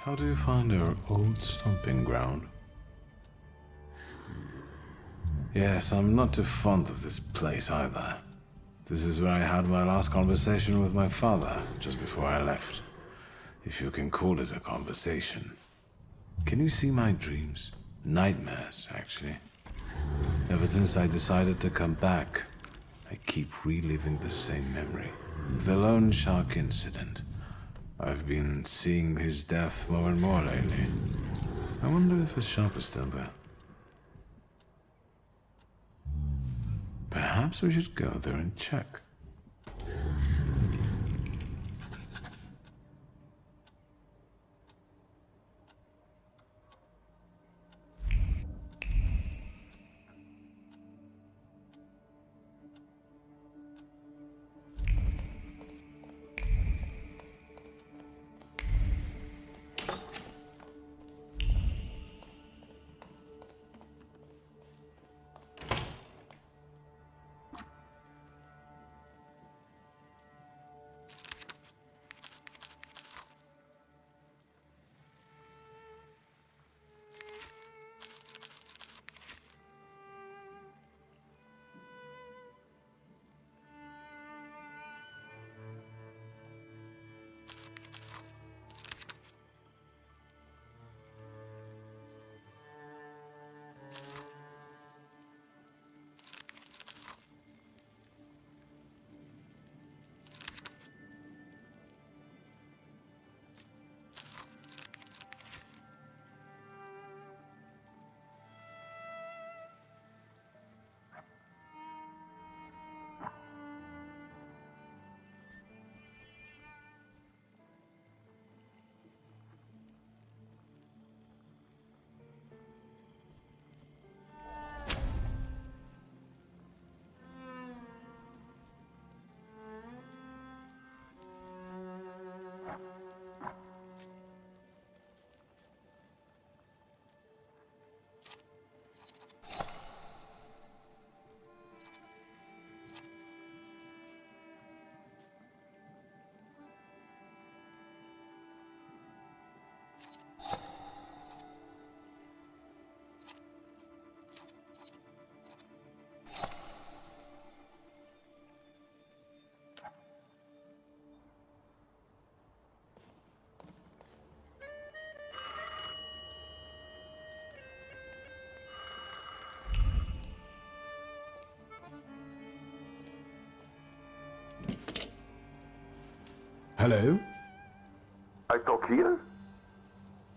Speaker 3: How do you find our old stomping ground? Yes, I'm not too fond of this place either. This is where I had my last conversation with my father, just before I left. If you can call it a conversation. Can you see my dreams? Nightmares, actually. Ever since I decided to come back, I keep reliving the same memory. The loan shark incident. I've been seeing his death more and more lately. I wonder if the shop is still there. Perhaps we should go there and check. Hello?
Speaker 18: I talk here?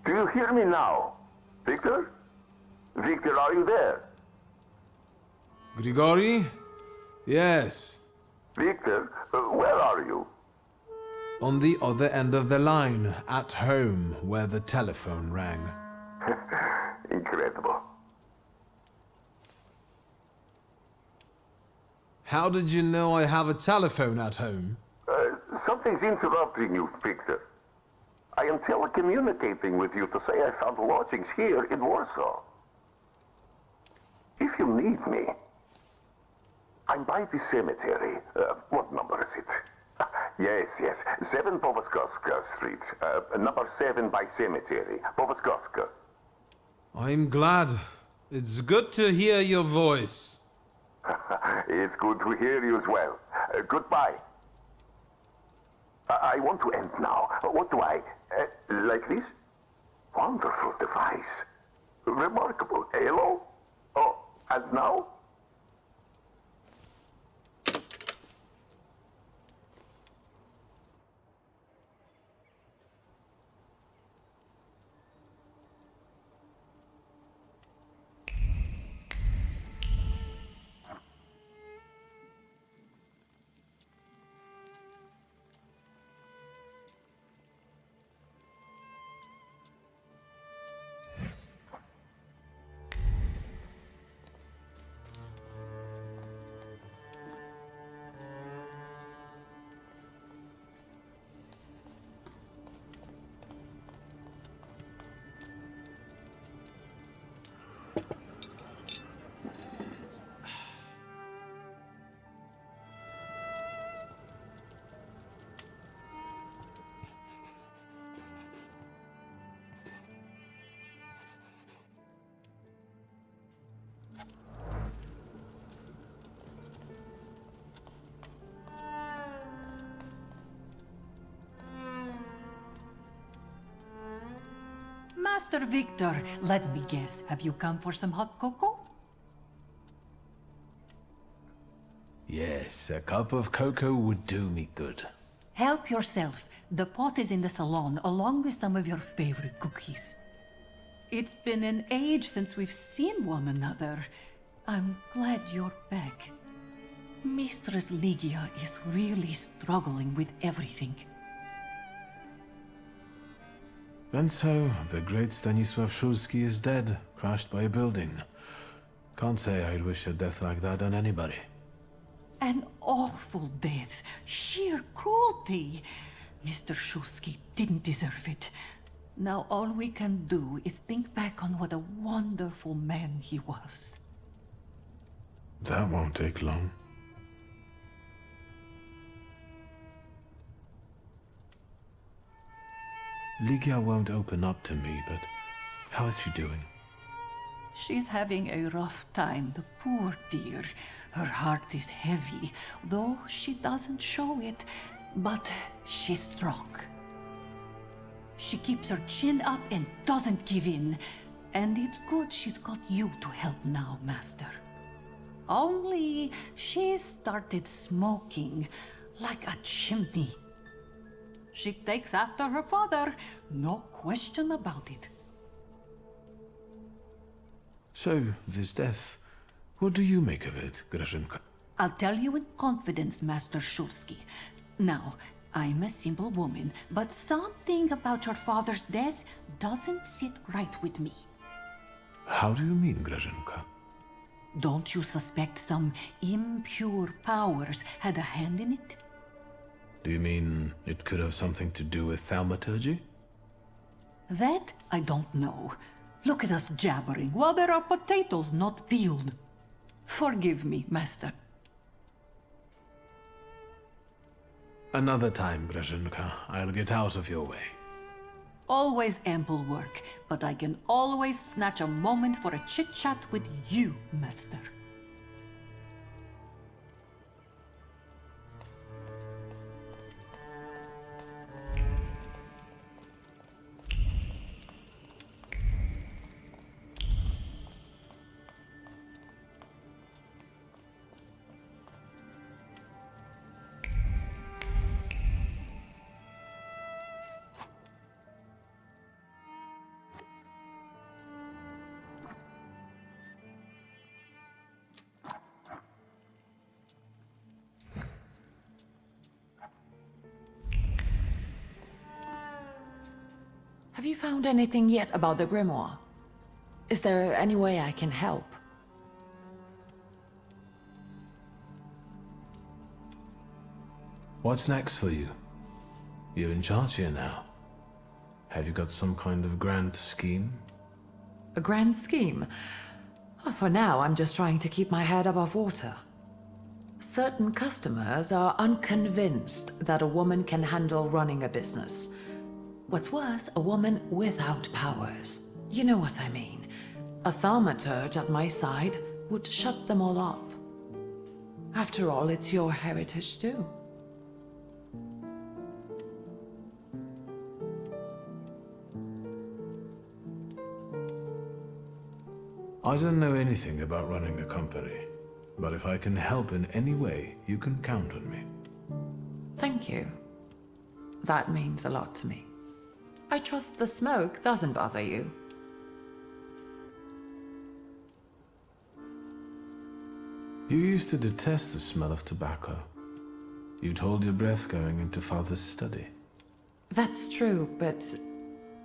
Speaker 18: Do you hear me now? Victor? Victor, are you there?
Speaker 3: Grigori? Yes.
Speaker 18: Victor, where are you?
Speaker 3: On the other end of the line, at home, where the telephone rang.
Speaker 18: Incredible.
Speaker 3: How did you know I have a telephone at home?
Speaker 18: Something's interrupting you, Victor. I am telecommunicating with you to say I found lodgings here in Warsaw. If you need me, I'm by the cemetery. What number is it? Yes, 7 Powązki Street. Number 7 by cemetery. Powązki.
Speaker 3: I'm glad. It's good to hear your voice.
Speaker 18: It's good to hear you as well. Goodbye. I want to end now. What do I... like this? Wonderful device. Remarkable. Hello? Oh, and now?
Speaker 16: Master Wictor, let me guess. Have you come for some hot cocoa?
Speaker 3: Yes, a cup of cocoa would do me good.
Speaker 16: Help yourself. The pot is in the salon, along with some of your favorite cookies. It's been an age since we've seen one another. I'm glad you're back. Mistress Ligia is really struggling with everything.
Speaker 3: And so, the great Stanislaw Szulski is dead, crashed by a building. Can't say I'd wish a death like that on anybody.
Speaker 16: An awful death. Sheer cruelty. Mr. Szulski didn't deserve it. Now all we can do is think back on what a wonderful man he was.
Speaker 3: That won't take long. Ligia won't open up to me, but how is she doing?
Speaker 16: She's having a rough time, the poor dear. Her heart is heavy, though she doesn't show it. But she's strong. She keeps her chin up and doesn't give in. And it's good she's got you to help now, Master. Only she started smoking like a chimney. She takes after her father, no question about it.
Speaker 3: So, this death, what do you make of it, Grażynka?
Speaker 16: I'll tell you in confidence, Master Szulski. Now, I'm a simple woman, but something about your father's death doesn't sit right with me.
Speaker 3: How do you mean, Grażynka?
Speaker 16: Don't you suspect some impure powers had a hand in it?
Speaker 3: Do you mean it could have something to do with thaumaturgy?
Speaker 16: That I don't know. Look at us jabbering while there are potatoes not peeled. Forgive me, Master.
Speaker 3: Another time, Grażynka. I'll get out of your way.
Speaker 16: Always ample work, but I can always snatch a moment for a chit-chat with you, Master.
Speaker 13: Have you found anything yet about the grimoire? Is there any way I can help?
Speaker 3: What's next for you? You're in charge here now. Have you got some kind of grand scheme?
Speaker 13: A grand scheme? Oh, for now, I'm just trying to keep my head above water. Certain customers are unconvinced that a woman can handle running a business. What's worse, a woman without powers. You know what I mean. A thaumaturge at my side would shut them all up. After all, it's your heritage too.
Speaker 3: I don't know anything about running a company, but if I can help in any way, you can count on me.
Speaker 13: Thank you. That means a lot to me. I trust the smoke doesn't bother you.
Speaker 3: You used to detest the smell of tobacco. You'd hold your breath going into Father's study.
Speaker 13: That's true, but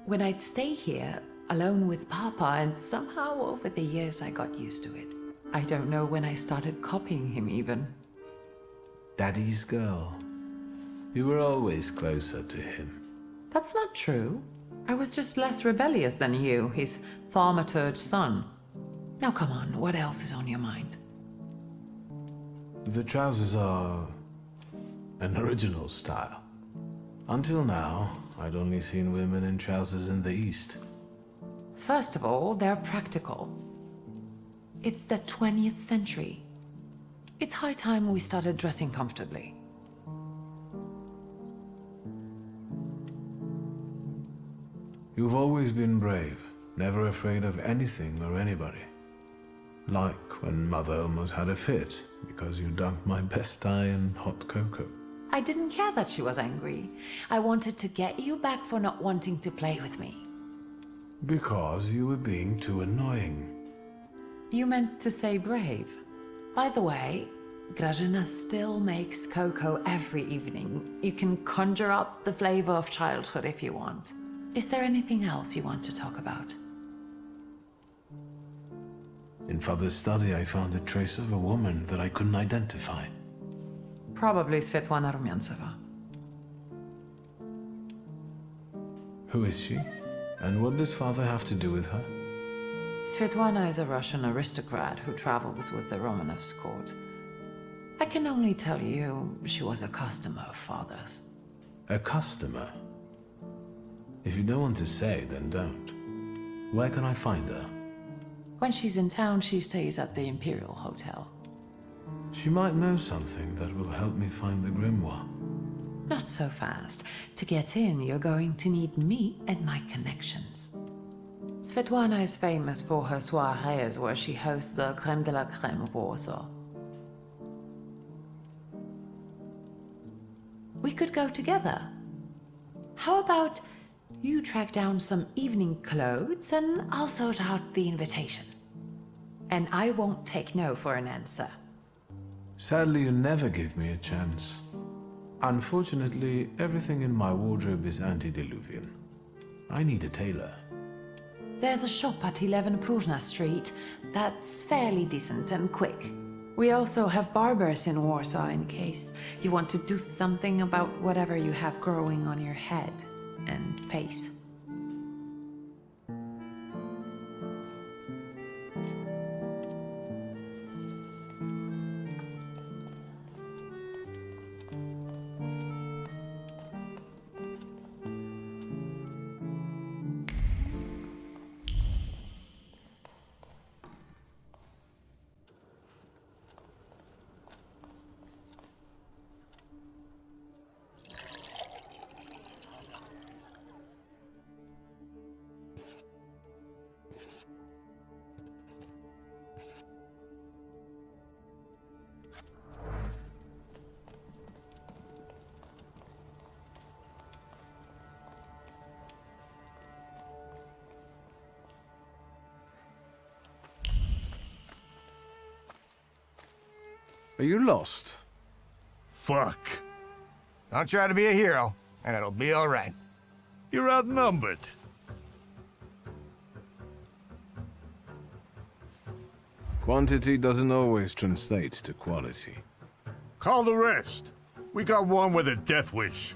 Speaker 13: when I'd stay here, alone with Papa, and somehow over the years I got used to it. I don't know when I started copying him even.
Speaker 3: Daddy's girl. You were always closer to him.
Speaker 13: That's not true. I was just less rebellious than you, his thaumaturge son. Now come on, what else is on your mind?
Speaker 3: The trousers are an original style. Until now, I'd only seen women in trousers in the East.
Speaker 13: First of all, they're practical. It's the 20th century. It's high time we started dressing comfortably.
Speaker 3: You've always been brave, never afraid of anything or anybody. Like when Mother almost had a fit because you dumped my best tie in hot cocoa.
Speaker 13: I didn't care that she was angry. I wanted to get you back for not wanting to play with me.
Speaker 3: Because you were being too annoying.
Speaker 13: You meant to say brave. By the way, Grażyna still makes cocoa every evening. You can conjure up the flavor of childhood if you want. Is there anything else you want to talk about?
Speaker 3: In Father's study, I found a trace of a woman that I couldn't identify.
Speaker 13: Probably Svetlana Rumyantseva.
Speaker 3: Who is she? And what did Father have to do with her?
Speaker 13: Svetlana is a Russian aristocrat who travels with the Romanovs' court. I can only tell you she was a customer of Father's.
Speaker 3: A customer? If you don't want to say, then don't. Where can I find her?
Speaker 13: When she's in town, she stays at the Imperial Hotel.
Speaker 3: She might know something that will help me find the grimoire.
Speaker 13: Not so fast. To get in, you're going to need me and my connections. Svetlana is famous for her soirees where she hosts the crème de la crème of Warsaw. We could go together. How about you track down some evening clothes and I'll sort out the invitation. And I won't take no for an answer.
Speaker 3: Sadly, you never give me a chance. Unfortunately, everything in my wardrobe is antediluvian. I need a tailor.
Speaker 13: There's a shop at 11 Pruzhna Street that's fairly decent and quick. We also have barbers in Warsaw in case you want to do something about whatever you have growing on your head and face.
Speaker 3: Are you lost?
Speaker 9: Fuck. I'll try to be a hero, and it'll be all right. You're outnumbered.
Speaker 3: Quantity doesn't always translate to quality.
Speaker 9: Call the rest. We got one with a death wish.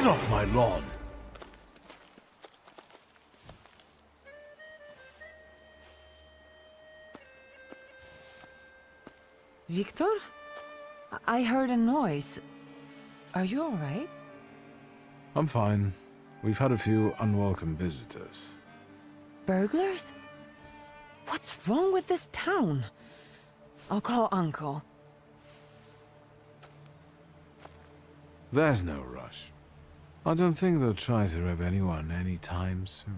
Speaker 3: off my lawn!
Speaker 13: Wictor? I heard a noise. Are you all right?
Speaker 3: I'm fine. We've had a few unwelcome visitors.
Speaker 13: Burglars? What's wrong with this town? I'll call Uncle.
Speaker 3: There's no rush. I don't think they'll try to rob anyone anytime soon.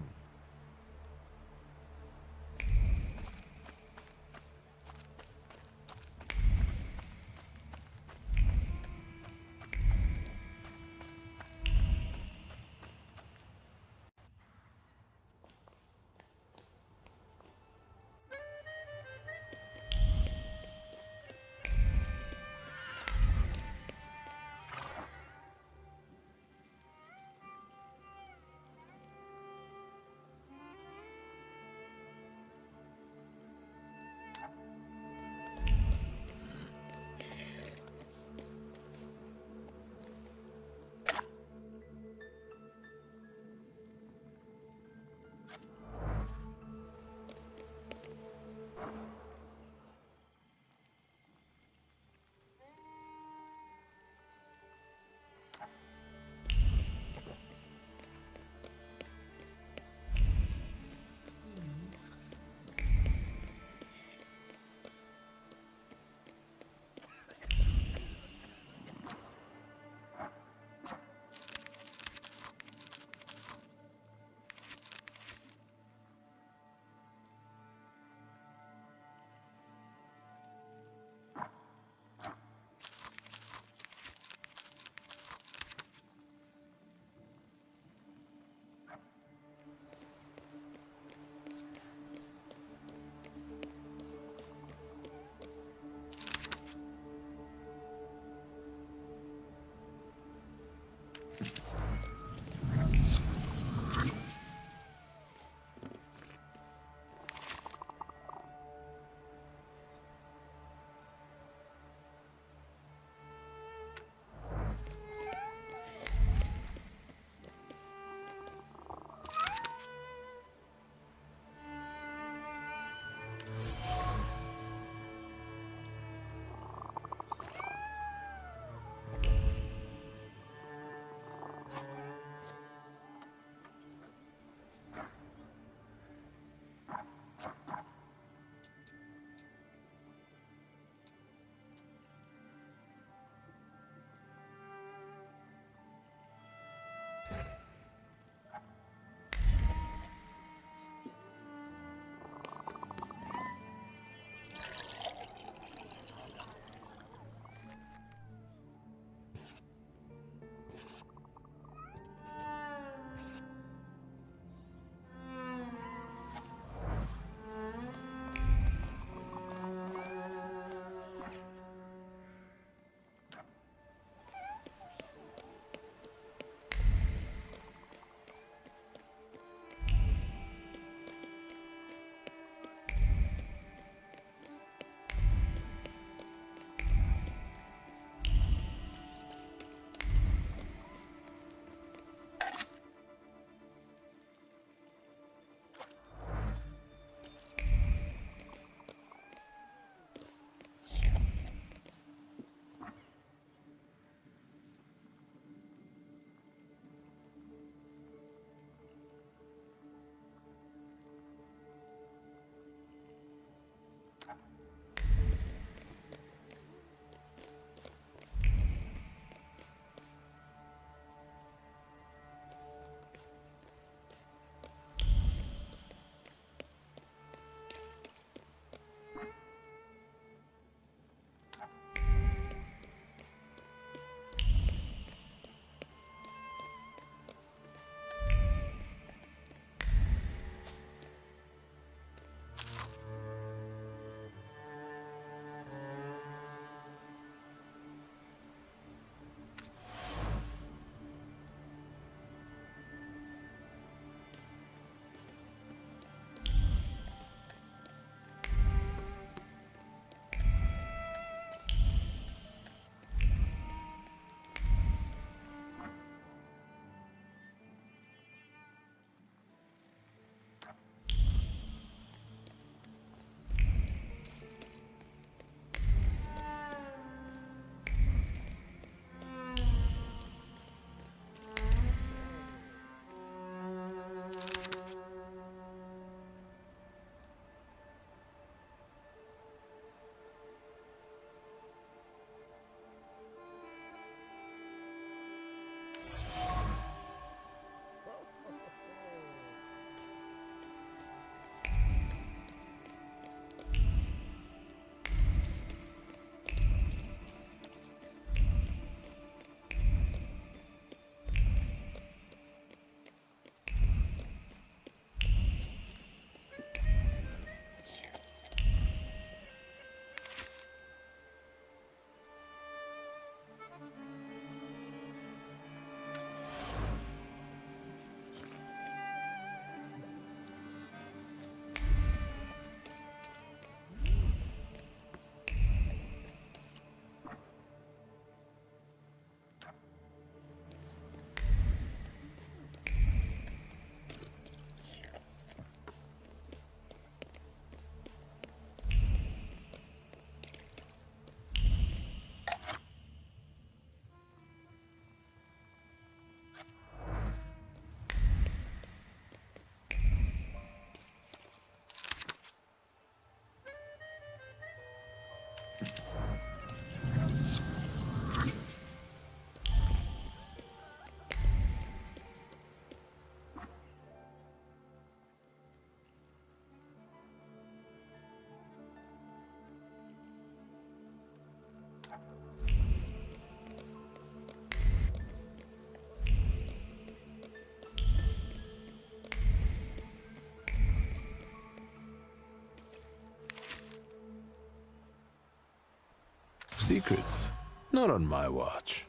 Speaker 3: Secrets? Not on my watch.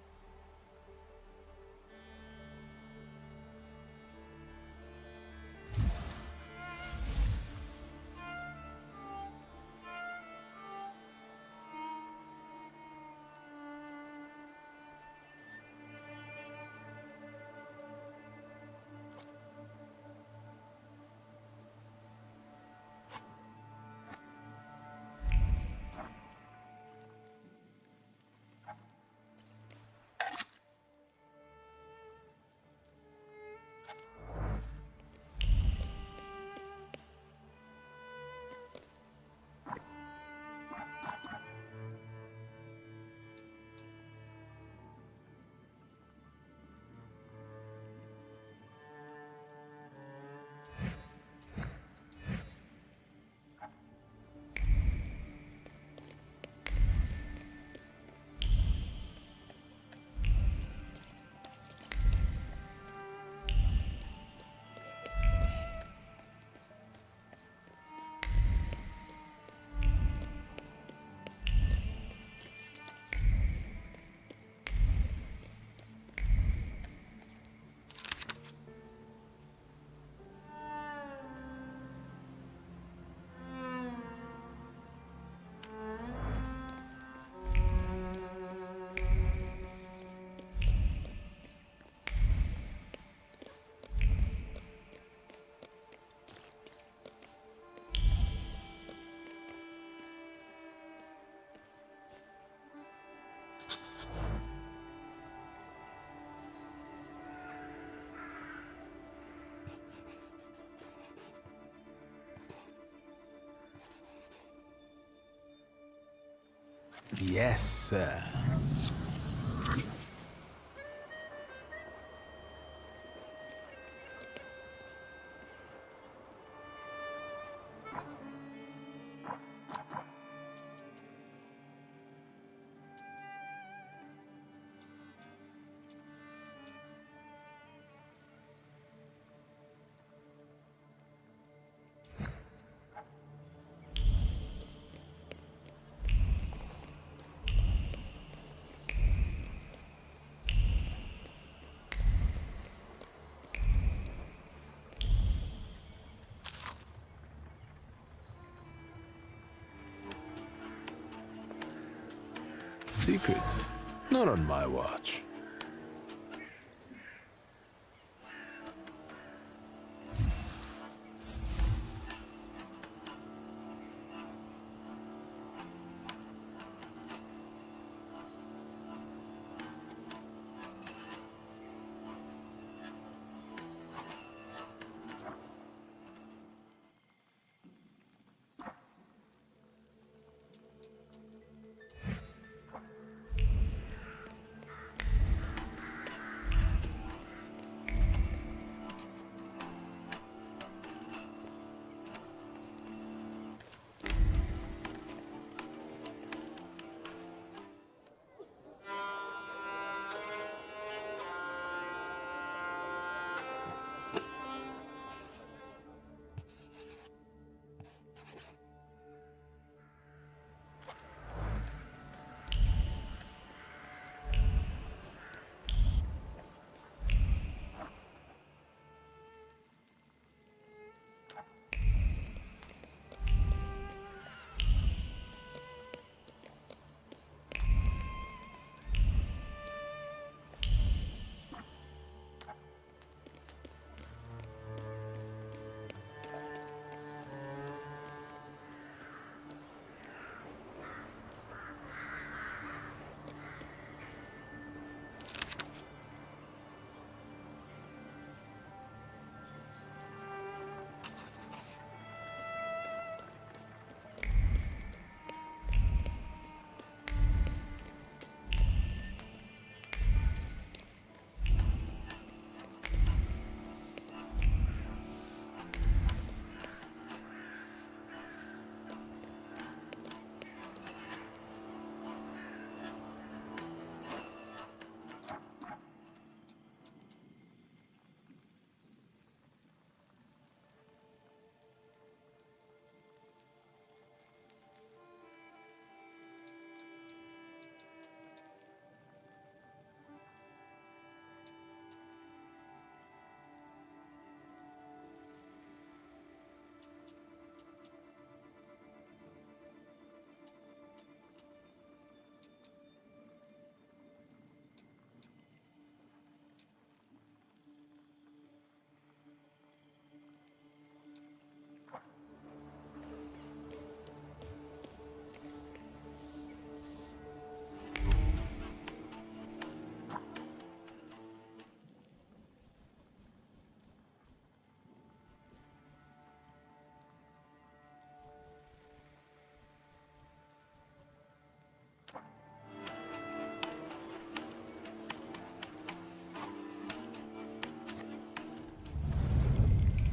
Speaker 3: Yes, sir. Secrets? Not on my watch.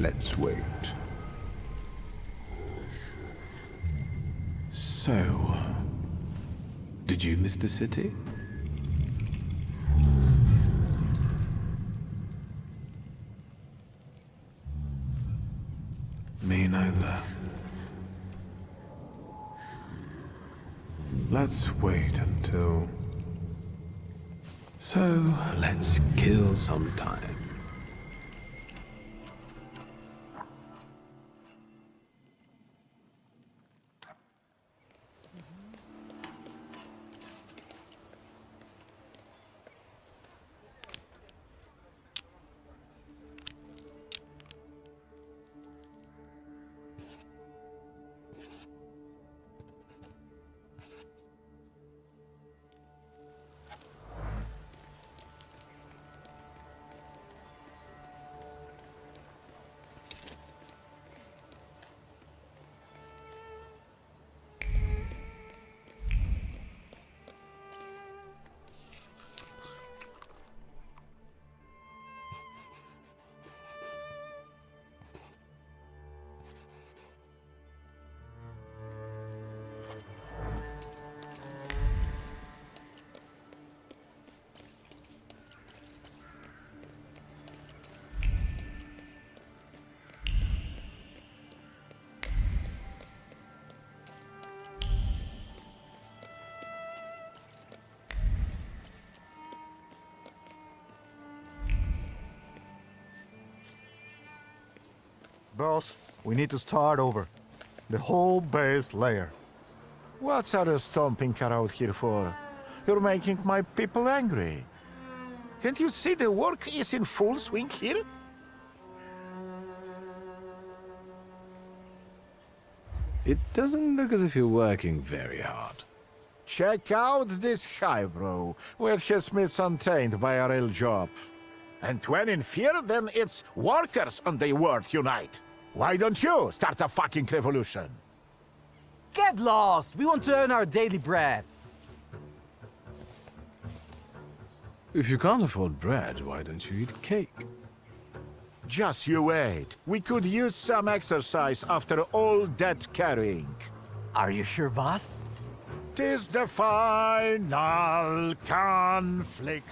Speaker 3: Let's wait. So, did you miss the city? Me neither. Let's wait until... So, let's kill some time.
Speaker 1: Boss, we need to start over. The whole base layer.
Speaker 17: What's other stomping car out here for? You're making my people angry. Can't you see the work is in full swing here?
Speaker 3: It doesn't look as if you're working very hard.
Speaker 17: Check out this highbrow, with his smiths untainted by a real job. And when in fear, then it's workers and the world unite. Why don't you start a fucking revolution?
Speaker 19: Get lost! We want to earn our daily bread.
Speaker 3: If you can't afford bread, why don't you eat cake?
Speaker 17: Just you wait. We could use some exercise after all that carrying.
Speaker 19: Are you sure, boss?
Speaker 17: 'Tis the final conflict.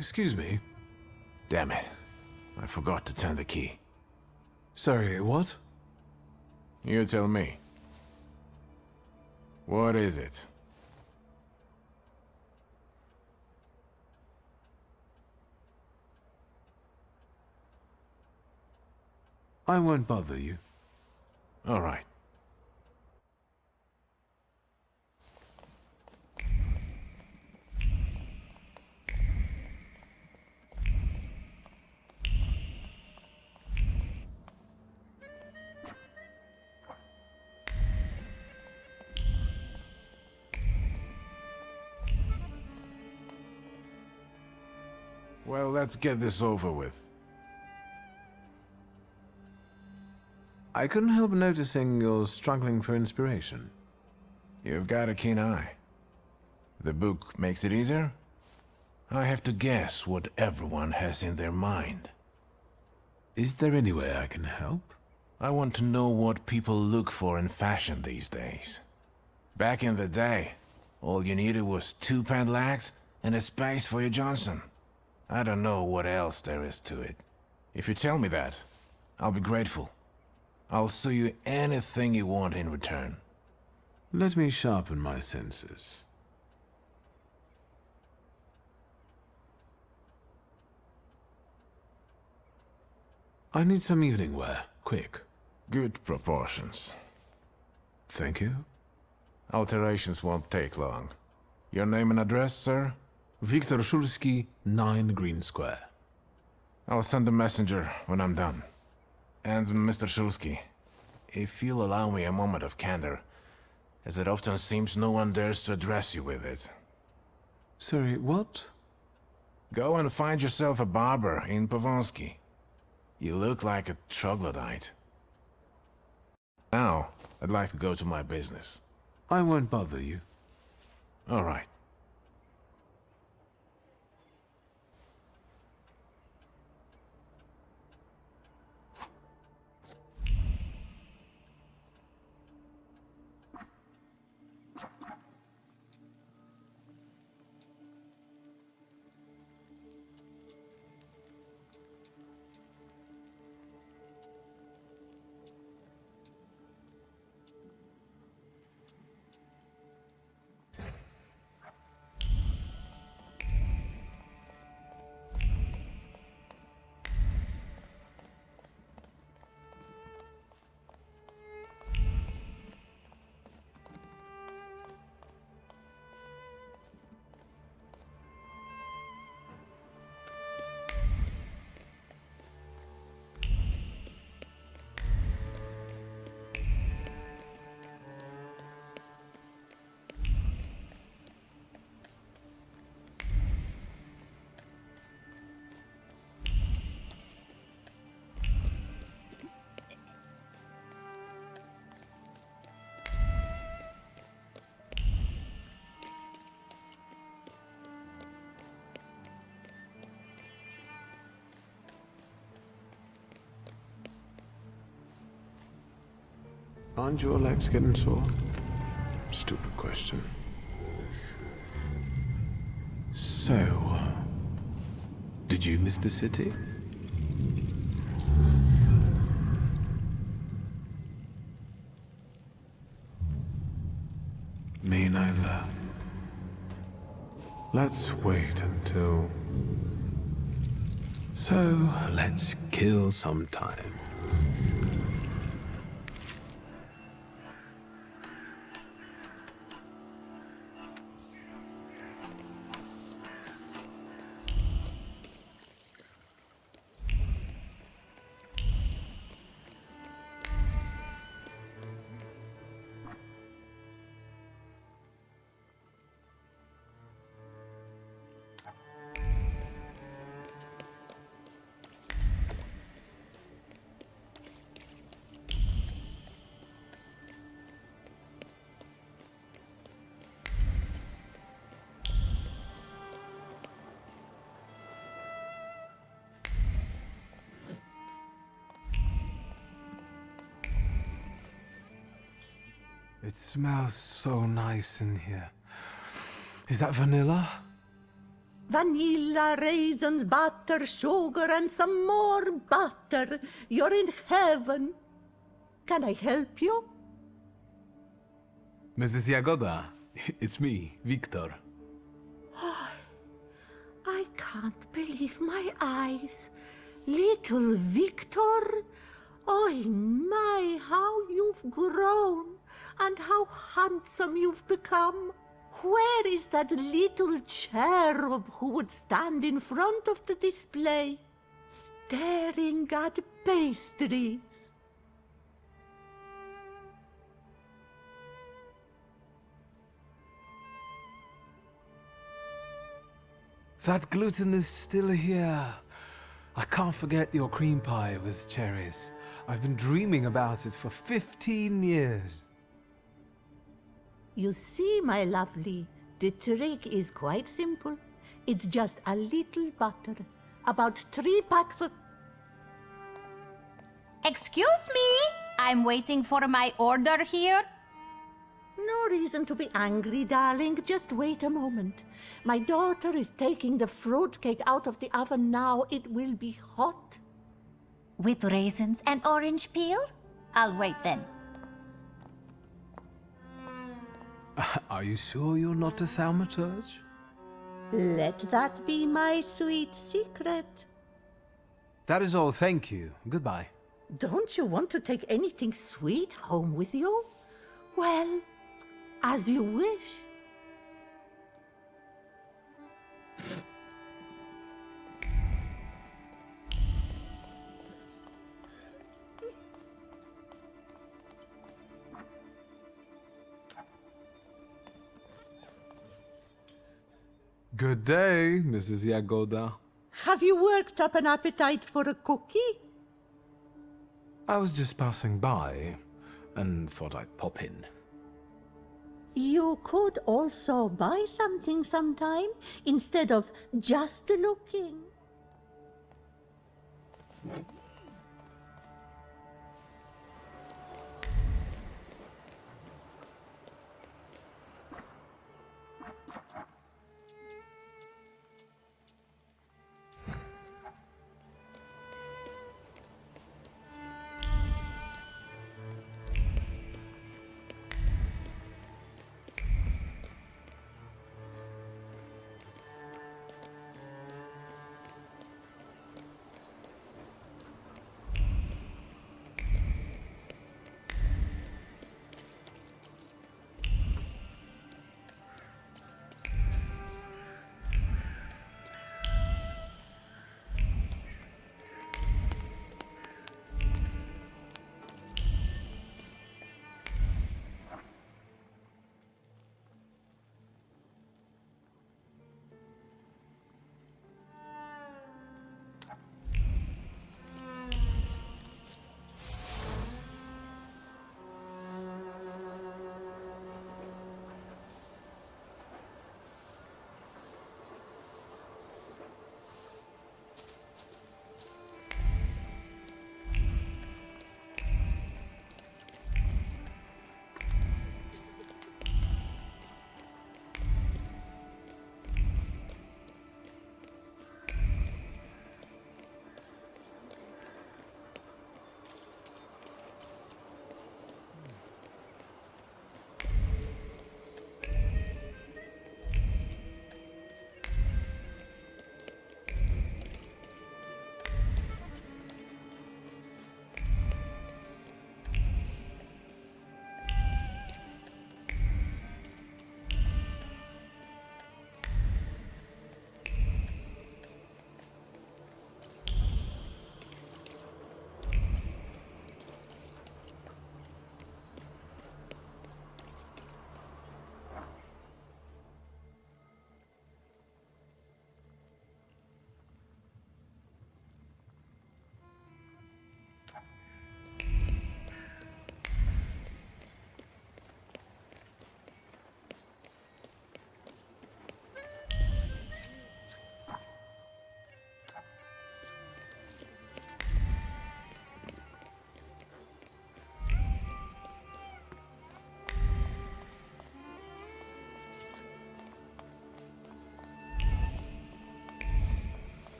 Speaker 8: Excuse me? Damn it. I forgot to turn the key.
Speaker 3: Sorry, what?
Speaker 8: You tell me. What is it?
Speaker 3: I won't bother you.
Speaker 8: All right. Well, let's get this over with.
Speaker 3: I couldn't help noticing you're struggling for inspiration.
Speaker 8: You've got a keen eye. The book makes it easier? I have to guess what everyone has in their mind.
Speaker 3: Is there any way I can help?
Speaker 8: I want to know what people look for in fashion these days. Back in the day, all you needed was 2 pant-legs and a space for your Johnson. I don't know what else there is to it. If you tell me that, I'll be grateful. I'll sew you anything you want in return.
Speaker 3: Let me sharpen my senses. I need some evening wear, quick.
Speaker 8: Good proportions.
Speaker 3: Thank you.
Speaker 8: Alterations won't take long. Your name and address, sir?
Speaker 3: Wictor Szulski, 9 Green Square.
Speaker 8: I'll send a messenger when I'm done. And Mr. Szulski, if you'll allow me a moment of candor, as it often seems no one dares to address you with it.
Speaker 3: Sorry, what?
Speaker 8: Go and find yourself a barber in Powązki. You look like a troglodyte. Now, I'd like to go to my business.
Speaker 3: I won't bother you.
Speaker 8: All right.
Speaker 3: Aren't your legs getting sore? Stupid question. So, did you miss the city? Me neither. Let's wait until... So, let's kill some time. It smells so nice in here. Is that vanilla?
Speaker 20: Vanilla, raisins, butter, sugar, and some more butter. You're in heaven. Can I help you?
Speaker 3: Mrs. Jagoda, it's me, Wictor.
Speaker 20: I can't believe my eyes. Little Wictor? Oh my, how you've grown, and how handsome you've become. Where is that little cherub who would stand in front of the display, staring at pastries?
Speaker 3: That gluten is still here. I can't forget your cream pie with cherries. I've been dreaming about it for 15 years.
Speaker 20: You see, my lovely, the trick is quite simple. It's just a little butter, about 3 packs of...
Speaker 15: Excuse me? I'm waiting for my order here.
Speaker 20: No reason to be angry, darling. Just wait a moment. My daughter is taking the fruitcake out of the oven now. It will be hot.
Speaker 15: With raisins and orange peel? I'll wait then.
Speaker 3: Are you sure you're not a Thaumaturge?
Speaker 20: Let that be my sweet secret.
Speaker 3: That is all, thank you. Goodbye.
Speaker 20: Don't you want to take anything sweet home with you? Well, as you wish.
Speaker 3: Good day, Mrs. Jagoda.
Speaker 20: Have you worked up an appetite for a cookie?
Speaker 3: I was just passing by and thought I'd pop in.
Speaker 20: You could also buy something sometime instead of just looking.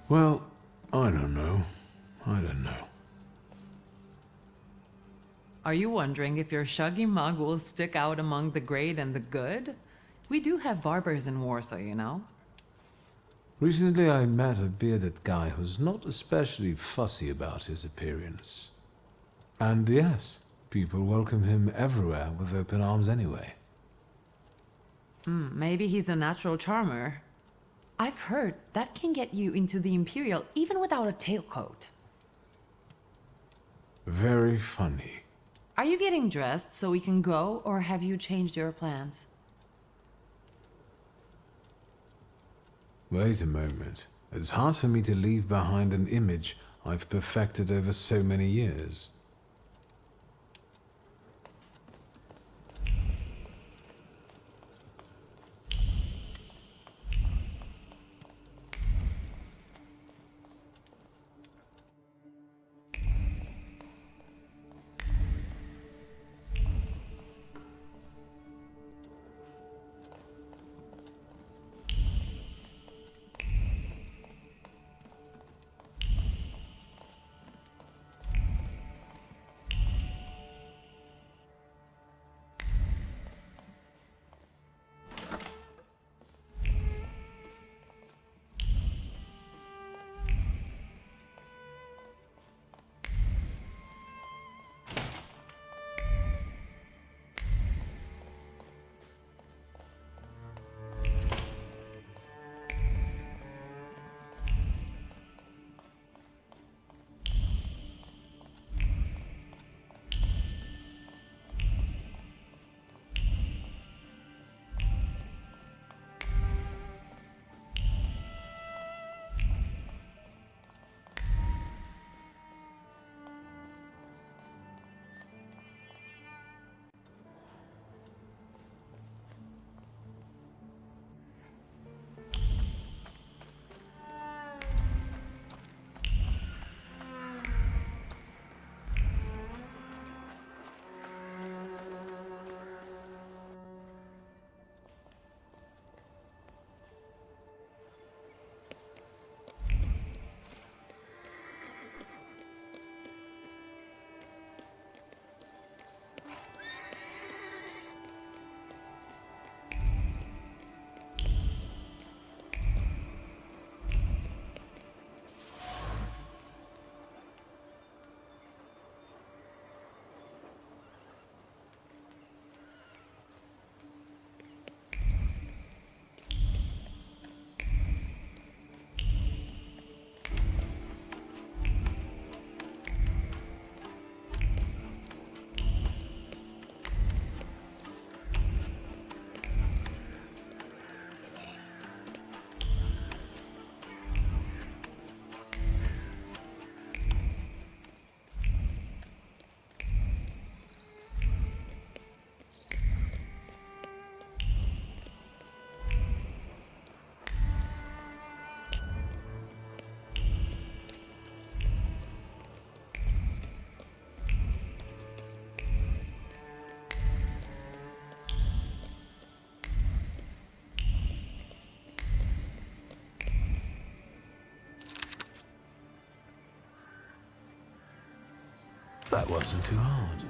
Speaker 3: Well, I don't know. I don't know.
Speaker 13: Are you wondering if your shuggy mug will stick out among the great and the good? We do have barbers in Warsaw, you know.
Speaker 3: Recently I met a bearded guy who's not especially fussy about his appearance. And yes, people welcome him everywhere with open arms anyway.
Speaker 13: Maybe he's a natural charmer. I've heard that can get you into the Imperial even without a tailcoat.
Speaker 3: Very funny.
Speaker 13: Are you getting dressed so we can go, or have you changed your plans?
Speaker 3: Wait a moment. It's hard for me to leave behind an image I've perfected over so many years. That wasn't too hard.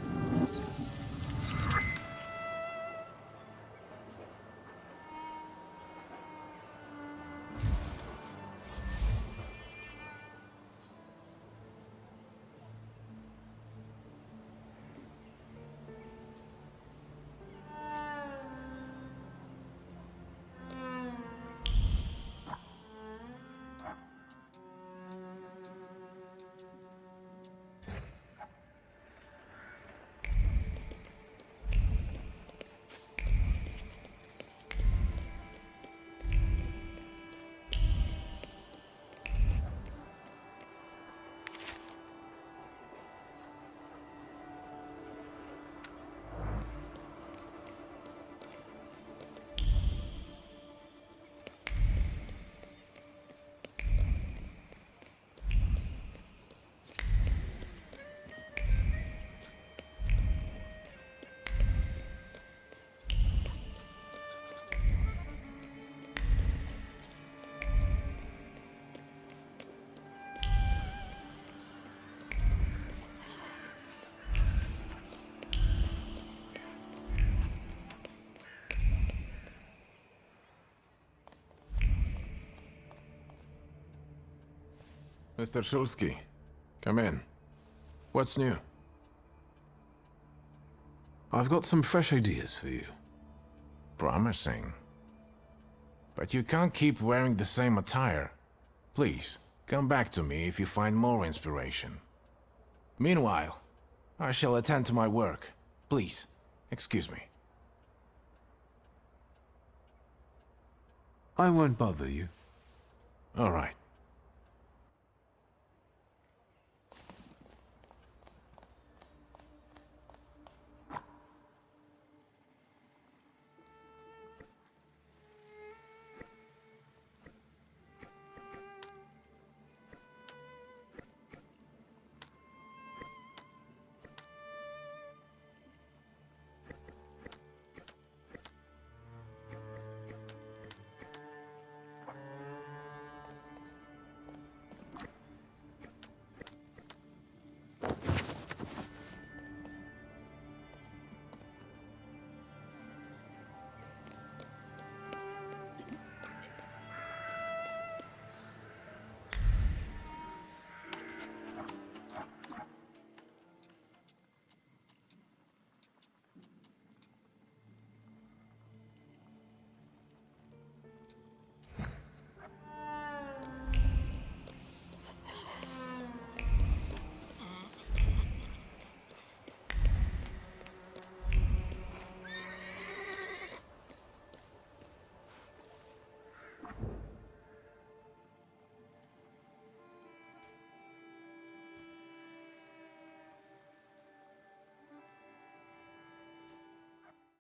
Speaker 8: Mr. Shulsky, come in. What's new?
Speaker 3: I've got some fresh ideas for you.
Speaker 8: Promising. But you can't keep wearing the same attire. Please, come back to me if you find more inspiration. Meanwhile, I shall attend to my work. Please, excuse me.
Speaker 3: I won't bother you.
Speaker 8: All right.